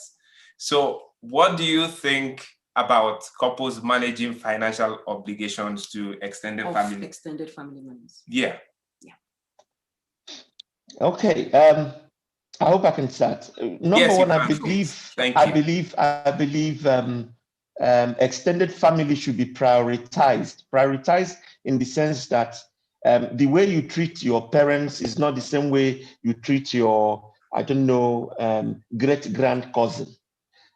So what do you think about couples managing financial obligations to extended family members? Okay. I hope I can start. Number one, I believe extended family should be prioritized. Prioritized in the sense that the way you treat your parents is not the same way you treat your, I don't know, great-grand cousin.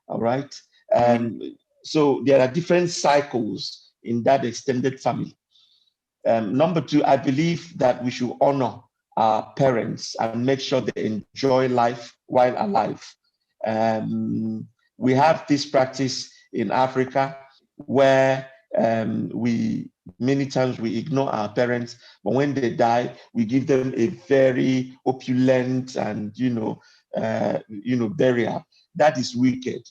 All right. So there are different cycles in that extended family. Number two, I believe that we should honor our parents and make sure they enjoy life while alive. We have this practice in Africa where many times we ignore our parents, but when they die, we give them a very opulent and burial. That is wicked.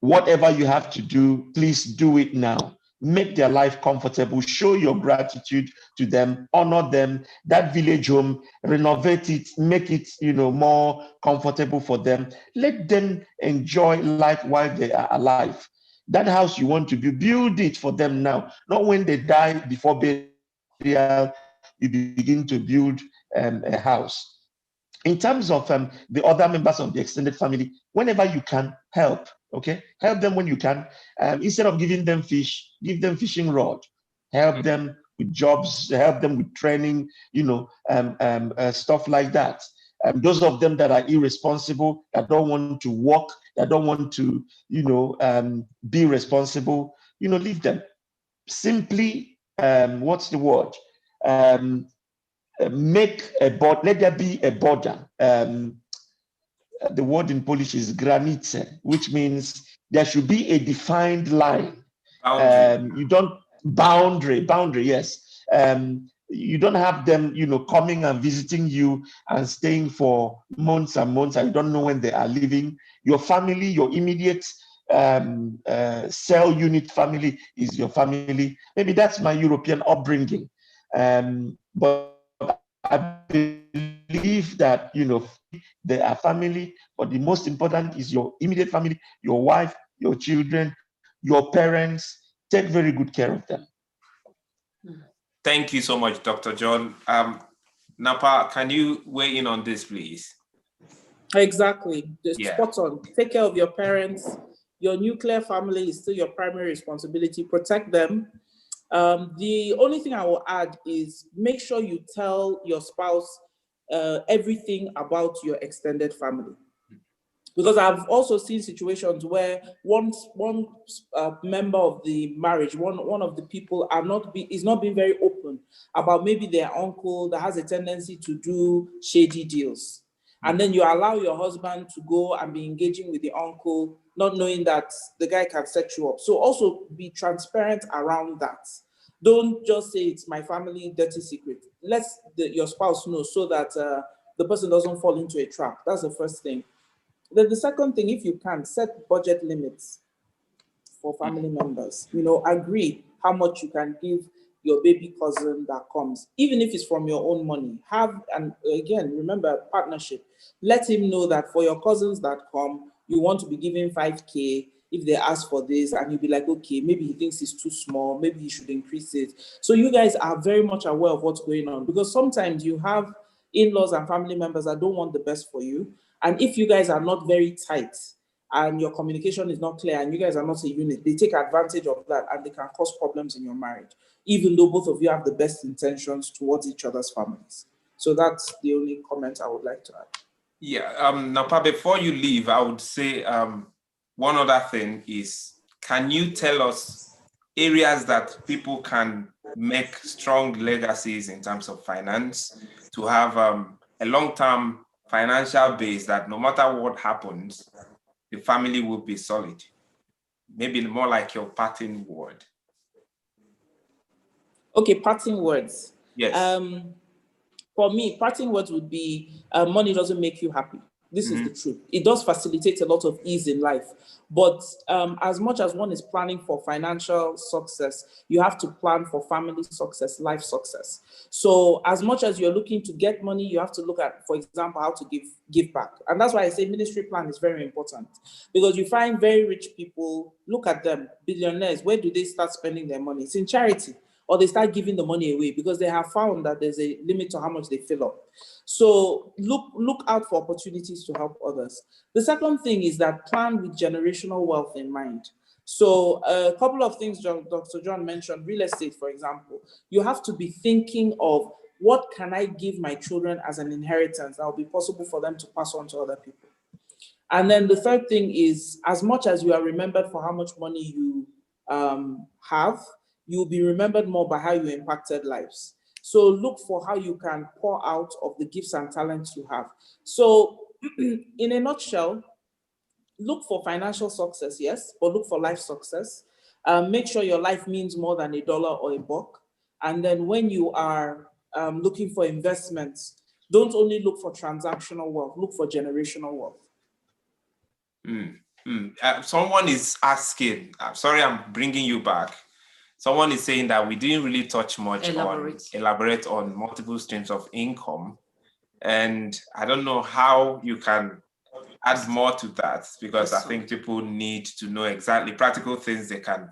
Whatever you have to do, please do it now. Make their life comfortable, show your gratitude to them, honor them, that village home, renovate it, make it more comfortable for them. Let them enjoy life while they are alive. That house you want to build it for them now, not when they die. Before burial, you begin to build a house. In terms of the other members of the extended family, whenever you can, help. Okay, help them when you can. Instead of giving them fish, give them fishing rod. Help them with jobs. Help them with training. Stuff like that. Those of them that are irresponsible, that don't want to work, that don't want to, be responsible, leave them. Simply, what's the word? Make a border. Let there be a border. The word in Polish is granice, which means there should be a defined line. Boundary. Yes. You don't have them, coming and visiting you and staying for months and months, and you don't know when they are leaving. Your family, your immediate cell unit family is your family. Maybe that's my European upbringing, but I believe that they are family, but the most important is your immediate family, your wife, your children, your parents. Take very good care of them. Thank you so much, Dr. John. Napa, can you weigh in on this, please? Exactly. Spot on. Take care of your parents. Your nuclear family is still your primary responsibility. Protect them. The only thing I will add is make sure you tell your spouse everything about your extended family. Because I've also seen situations where one member of the marriage, one of the people is not being very open about maybe their uncle that has a tendency to do shady deals. And then you allow your husband to go and be engaging with the uncle, not knowing that the guy can set you up. So also be transparent around that. Don't just say it's my family dirty secret. Let your spouse know so that the person doesn't fall into a trap. That's the first thing. Then the second thing, if you can, set budget limits for family members. You know, agree how much you can give your baby cousin that comes, even if it's from your own money. And again, remember, partnership. Let him know that for your cousins that come, you want to be giving 5K if they ask for this, and you'll be like, okay, maybe he thinks it's too small, maybe he should increase it. So you guys are very much aware of what's going on, because sometimes you have in-laws and family members that don't want the best for you. And if you guys are not very tight and your communication is not clear and you guys are not a unit, they take advantage of that and they can cause problems in your marriage, even though both of you have the best intentions towards each other's families. So that's the only comment I would like to add. Yeah, Napa, before you leave, I would say one other thing is, can you tell us areas that people can make strong legacies in terms of finance to have a long-term financial base that no matter what happens, the family will be solid? Maybe more like your parting word. Okay, parting words. Yes. For me, parting words would be money doesn't make you happy. This is the truth. It does facilitate a lot of ease in life. But as much as one is planning for financial success, you have to plan for family success, life success. So as much as you're looking to get money, you have to look at, for example, how to give back. And that's why I say ministry plan is very important. Because you find very rich people, look at them, billionaires, where do they start spending their money? It's in charity. Or they start giving the money away because they have found that there's a limit to how much they fill up. So look out for opportunities to help others. The second thing is that plan with generational wealth in mind. So a couple of things Dr. John mentioned, real estate, for example. You have to be thinking of, what can I give my children as an inheritance that will be possible for them to pass on to other people? And then the third thing is, as much as you are remembered for how much money you have, you'll be remembered more by how you impacted lives. So look for how you can pour out of the gifts and talents you have. So in a nutshell, look for financial success, yes, but look for life success. Make sure your life means more than $1 or $1. And then when you are looking for investments, don't only look for transactional wealth, look for generational wealth. Someone is asking, I'm sorry, I'm bringing you back. Someone is saying that we didn't really touch much elaborate on multiple streams of income. And I don't know how you can add more to that, because I think people need to know exactly practical things they can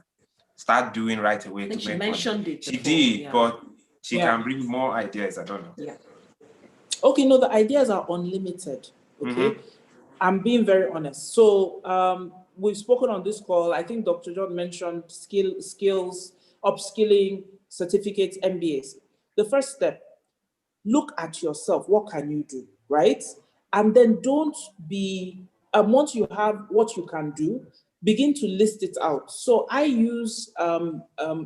start doing right away. I think to she make mentioned money. it She before, did, yeah. but she can bring more ideas. I don't know. Yeah. Okay, no, the ideas are unlimited. Okay. I'm being very honest. So we've spoken on this call. I think Dr. John mentioned skills, upskilling, certificates, MBAs. The first step, look at yourself. What can you do, right? And then don't be, once you have what you can do, begin to list it out. So I use,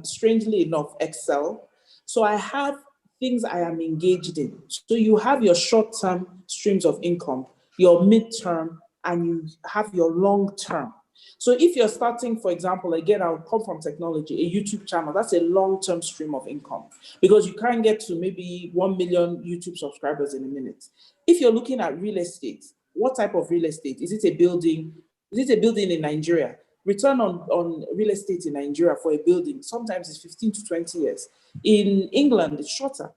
strangely enough, Excel. So I have things I am engaged in. So you have your short-term streams of income, your midterm, and you have your long-term. So if you're starting, for example, again, I'll come from technology, a YouTube channel, that's a long-term stream of income, because you can't get to maybe 1 million YouTube subscribers in a minute. If you're looking at real estate, what type of real estate? Is it a building? Is it a building in Nigeria? Return on real estate in Nigeria for a building, sometimes it's 15 to 20 years. In England, it's shorter.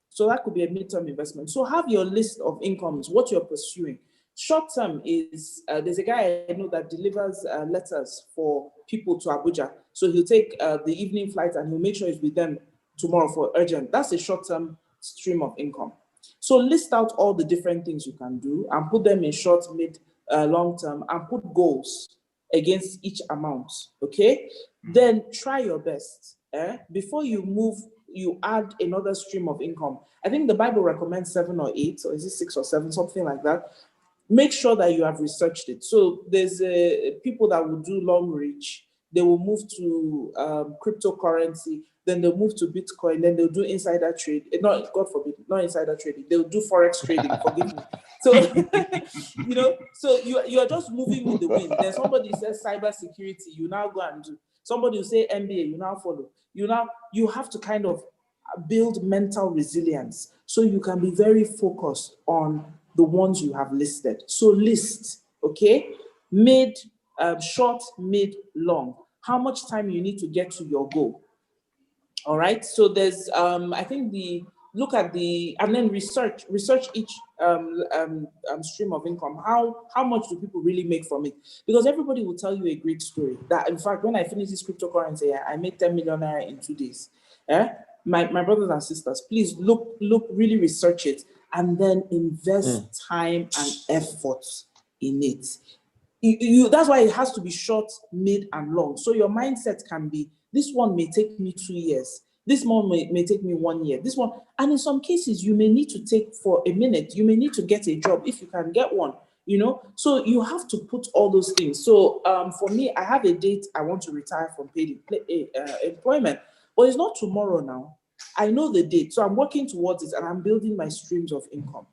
So that could be a midterm investment. So have your list of incomes, what you're pursuing. Short term is, there's a guy I know that delivers letters for people to Abuja. So he'll take the evening flight and he'll make sure he's with them tomorrow for urgent. That's a short term stream of income. So list out all the different things you can do and put them in short, mid, long term, and put goals against each amount, okay? Then try your best. Before you move you add another stream of income. I think the Bible recommends 7 or 8, or is it 6 or 7, something like that. Make sure that you have researched it. So there's people that will do long reach. They will move to cryptocurrency, then they'll move to Bitcoin, then they'll do insider trade. Not, God forbid, not insider trading. They'll do forex trading. Forgive me. So so you're just moving with the wind. Then somebody says cyber security, you now go and do. Somebody will say MBA, you now follow. You have to kind of build mental resilience so you can be very focused on the ones you have listed. So list, okay? Mid, short, mid, long. How much time you need to get to your goal. All right. So there's, I think look at and then research each stream of income. How much do people really make from it? Because everybody will tell you a great story. That in fact, when I finish this cryptocurrency, I made 10 million naira in 2 days. My brothers and sisters, please look, really research it, and then invest time and effort in it. That's why it has to be short, mid, and long. So your mindset can be, this one may take me 2 years. This one may take me 1 year. This one, and in some cases, you may need to take for a minute. You may need to get a job if you can get one, So you have to put all those things. So for me, I have a date I want to retire from paid employment, but it's not tomorrow now. I know the date, so I'm working towards it, and I'm building my streams of income.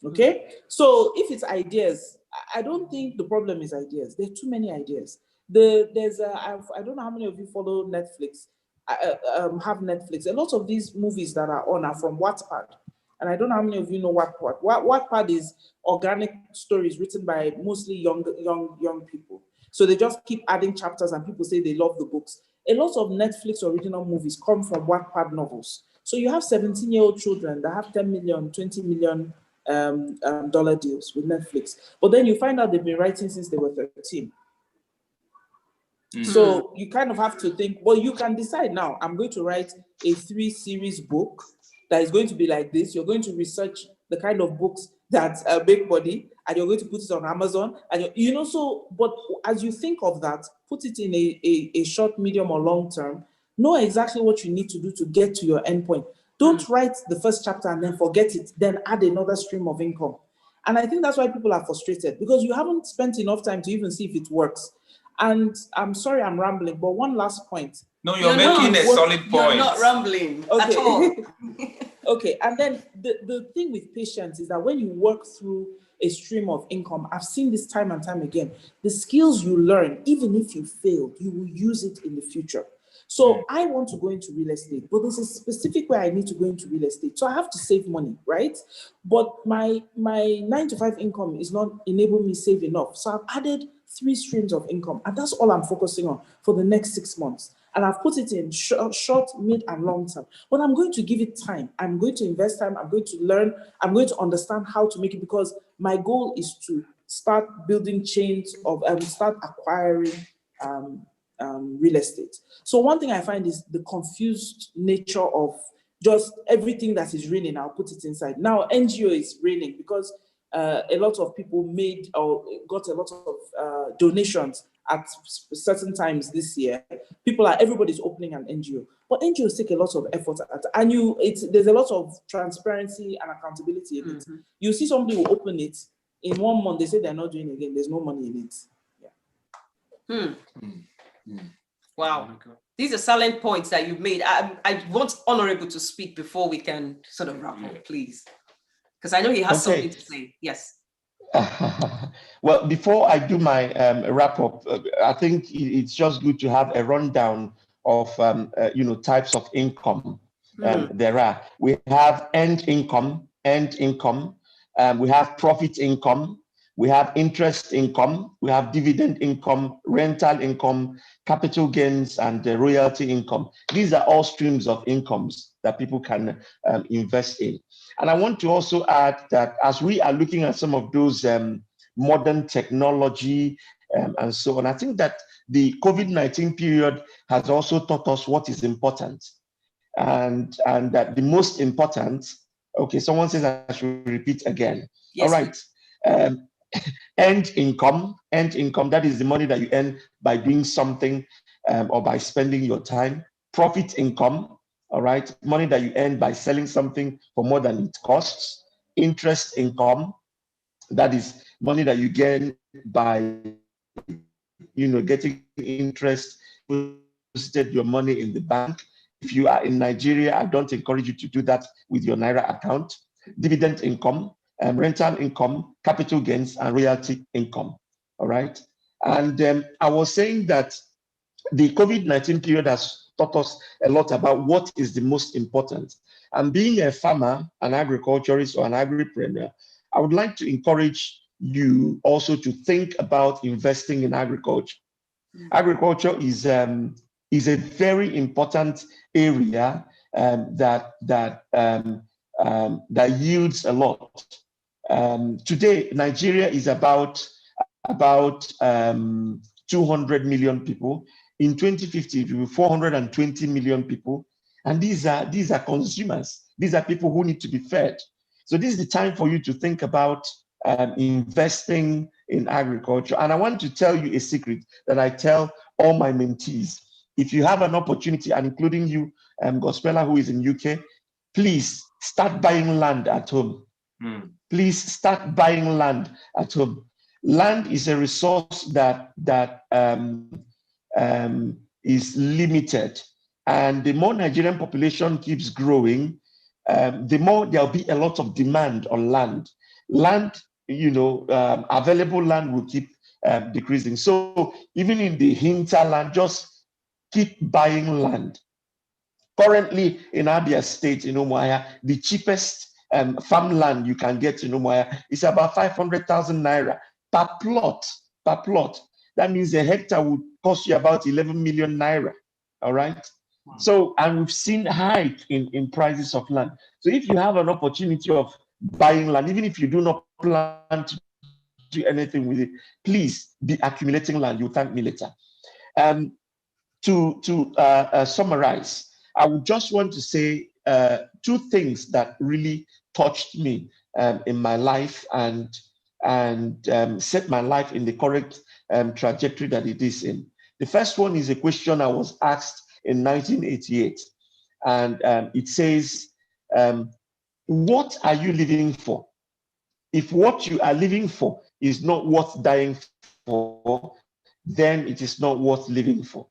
Okay, so if it's ideas, I don't think the problem is ideas. There are too many ideas. I don't know how many of you follow Netflix. Have Netflix. A lot of these movies that are on are from Wattpad, and I don't know how many of you know Wattpad. Wattpad is organic stories written by mostly young people. So they just keep adding chapters, and people say they love the books. A lot of Netflix original movies come from Wattpad novels. So you have 17-year-old children that have 10 million, 20 million dollar deals with Netflix. But then you find out they've been writing since they were 13. So you kind of have to think, well, you can decide now, I'm going to write a 3-series book that is going to be like this. You're going to research the kind of books that make money, and you're going to put it on Amazon. And but as you think of that, put it in a short, medium, or long term. Know exactly what you need to do to get to your endpoint. Don't write the first chapter and then forget it, then add another stream of income. And I think that's why people are frustrated, because you haven't spent enough time to even see if it works. And I'm sorry I'm rambling, but one last point. No, you're making a solid point. You're not rambling at all. Okay, and then the thing with patience is that when you work through a stream of income, I've seen this time and time again, the skills you learn, even if you failed, you will use it in the future. So I want to go into real estate, but there's a specific way I need to go into real estate. So I have to save money, right? But my 9-to-5 income is not enabling me save enough. So I've added 3 streams of income, and that's all I'm focusing on for the next 6 months. And I've put it in short, mid, and long term. But I'm going to give it time. I'm going to invest time. I'm going to learn. I'm going to understand how to make it, because my goal is to start building chains of, start acquiring real estate. So one thing I find is the confused nature of just everything that is raining, I'll put it inside. Now, NGO is raining because a lot of people made or got a lot of donations at certain times this year. Everybody's opening an NGO, but NGOs take a lot of effort and there's a lot of transparency and accountability in it. You see somebody will open it in 1 month, they say they're not doing it again. There's no money in it. Wow. These are salient points that you've made. I want Honorable to speak before we can sort of wrap up, please. Because I know he has something to say. Yes. Well, before I do my wrap up, I think it's just good to have a rundown of types of income there are. We have earned income. We have profit income. We have interest income. We have dividend income, rental income, capital gains, and royalty income. These are all streams of incomes that people can invest in. And I want to also add that as we are looking at some of those modern technology and so on, I think that the COVID-19 period has also taught us what is important. And that the most important, okay, someone says I should repeat again. Yes, all right. Earned income, that is the money that you earn by doing something or by spending your time. Profit income, all right? Money that you earn by selling something for more than it costs. Interest income, that is money that you get by, getting interest, deposited your money in the bank. If you are in Nigeria, I don't encourage you to do that with your Naira account. Dividend income, rental income, capital gains, and royalty income, all right? And I was saying that the COVID-19 period has taught us a lot about what is the most important. And being a farmer, an agriculturist, or an agripreneur, I would like to encourage you also to think about investing in agriculture. Agriculture is a very important area that yields a lot. Today, Nigeria is about 200 million people. In 2050, it will be 420 million people. And these are consumers. These are people who need to be fed. So this is the time for you to think about investing in agriculture. And I want to tell you a secret that I tell all my mentees. If you have an opportunity, and including you, Gospela, who is in UK, please start buying land at home. Please start buying land at home. Land is a resource that is limited. And the more Nigerian population keeps growing, the more there'll be a lot of demand on land. Available land will keep decreasing. So even in the hinterland, just keep buying land. Currently in Abia State, in Umuahia, the cheapest farmland you can get in Umuahia is about 500,000 naira per plot. That means a hectare would cost you about 11 million naira. All right. Wow. So, and we've seen hike in prices of land. So if you have an opportunity of buying land, even if you do not plan to do anything with it, please be accumulating land. You'll thank me later. To summarize, I would just want to say two things that really touched me in my life and set my life in the correct trajectory that it is in. The first one is a question I was asked in 1988, and it says, what are you living for? If what you are living for is not worth dying for, then it is not worth living for.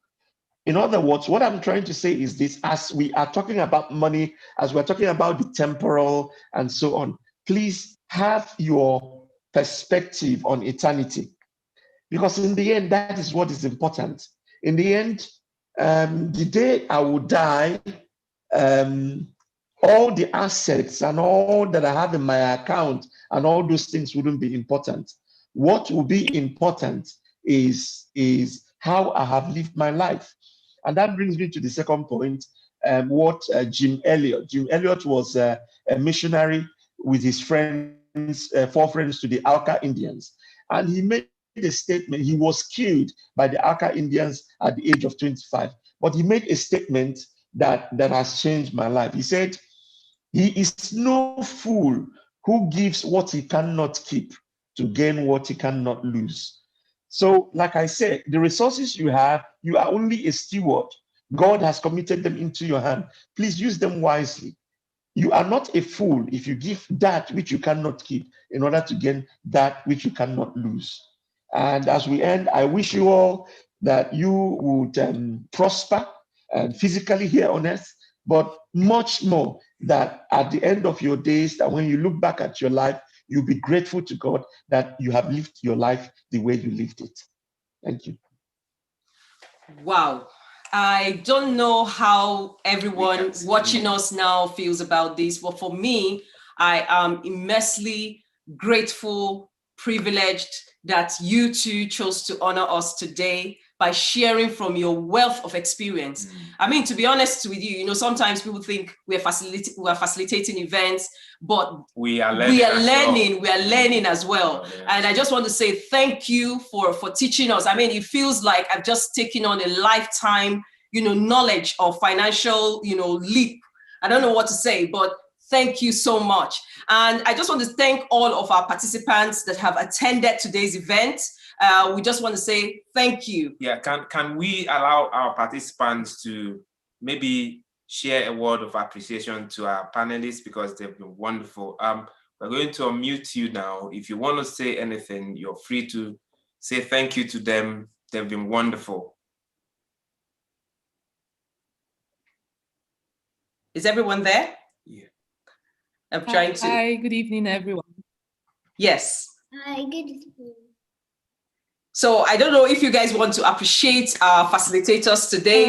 In other words, what I'm trying to say is this: as we are talking about money, as we're talking about the temporal and so on, please have your perspective on eternity. Because in the end, that is what is important. In the end, the day I will die, all the assets and all that I have in my account and all those things wouldn't be important. What will be important is how I have lived my life. And that brings me to the second point, what Jim Elliot was a missionary with his friends, 4 friends to the Alka Indians. And he made a statement. He was killed by the Alka Indians at the age of 25. But he made a statement that has changed my life. He said, "He is no fool who gives what he cannot keep to gain what he cannot lose." So, like I said, the resources you have, you are only a steward. God has committed them into your hand. Please use them wisely. You are not a fool if you give that which you cannot keep in order to gain that which you cannot lose. And as we end, I wish you all that you would prosper physically here on earth, but much more that at the end of your days, that when you look back at your life, you'll be grateful to God that you have lived your life the way you lived it. Thank you. Wow. I don't know how everyone watching us now feels about this, but for me, I am immensely grateful, privileged that you two chose to honor us today by sharing from your wealth of experience. I mean, to be honest with you, sometimes people think we are facilitating events, but we are learning as well. And I just want to say thank you for teaching us. I mean, it feels like I've just taken on a lifetime, knowledge of financial, leap. I don't know what to say, but thank you so much. And I just want to thank all of our participants that have attended today's event. We just want to say thank you. Yeah, can we allow our participants to maybe share a word of appreciation to our panelists because they've been wonderful. We're going to unmute you now. If you want to say anything, you're free to say thank you to them. They've been wonderful. Is everyone there? Yeah. I'm trying to. Hi, good evening, everyone. Yes. Hi, good evening. So I don't know if you guys want to appreciate our facilitators today.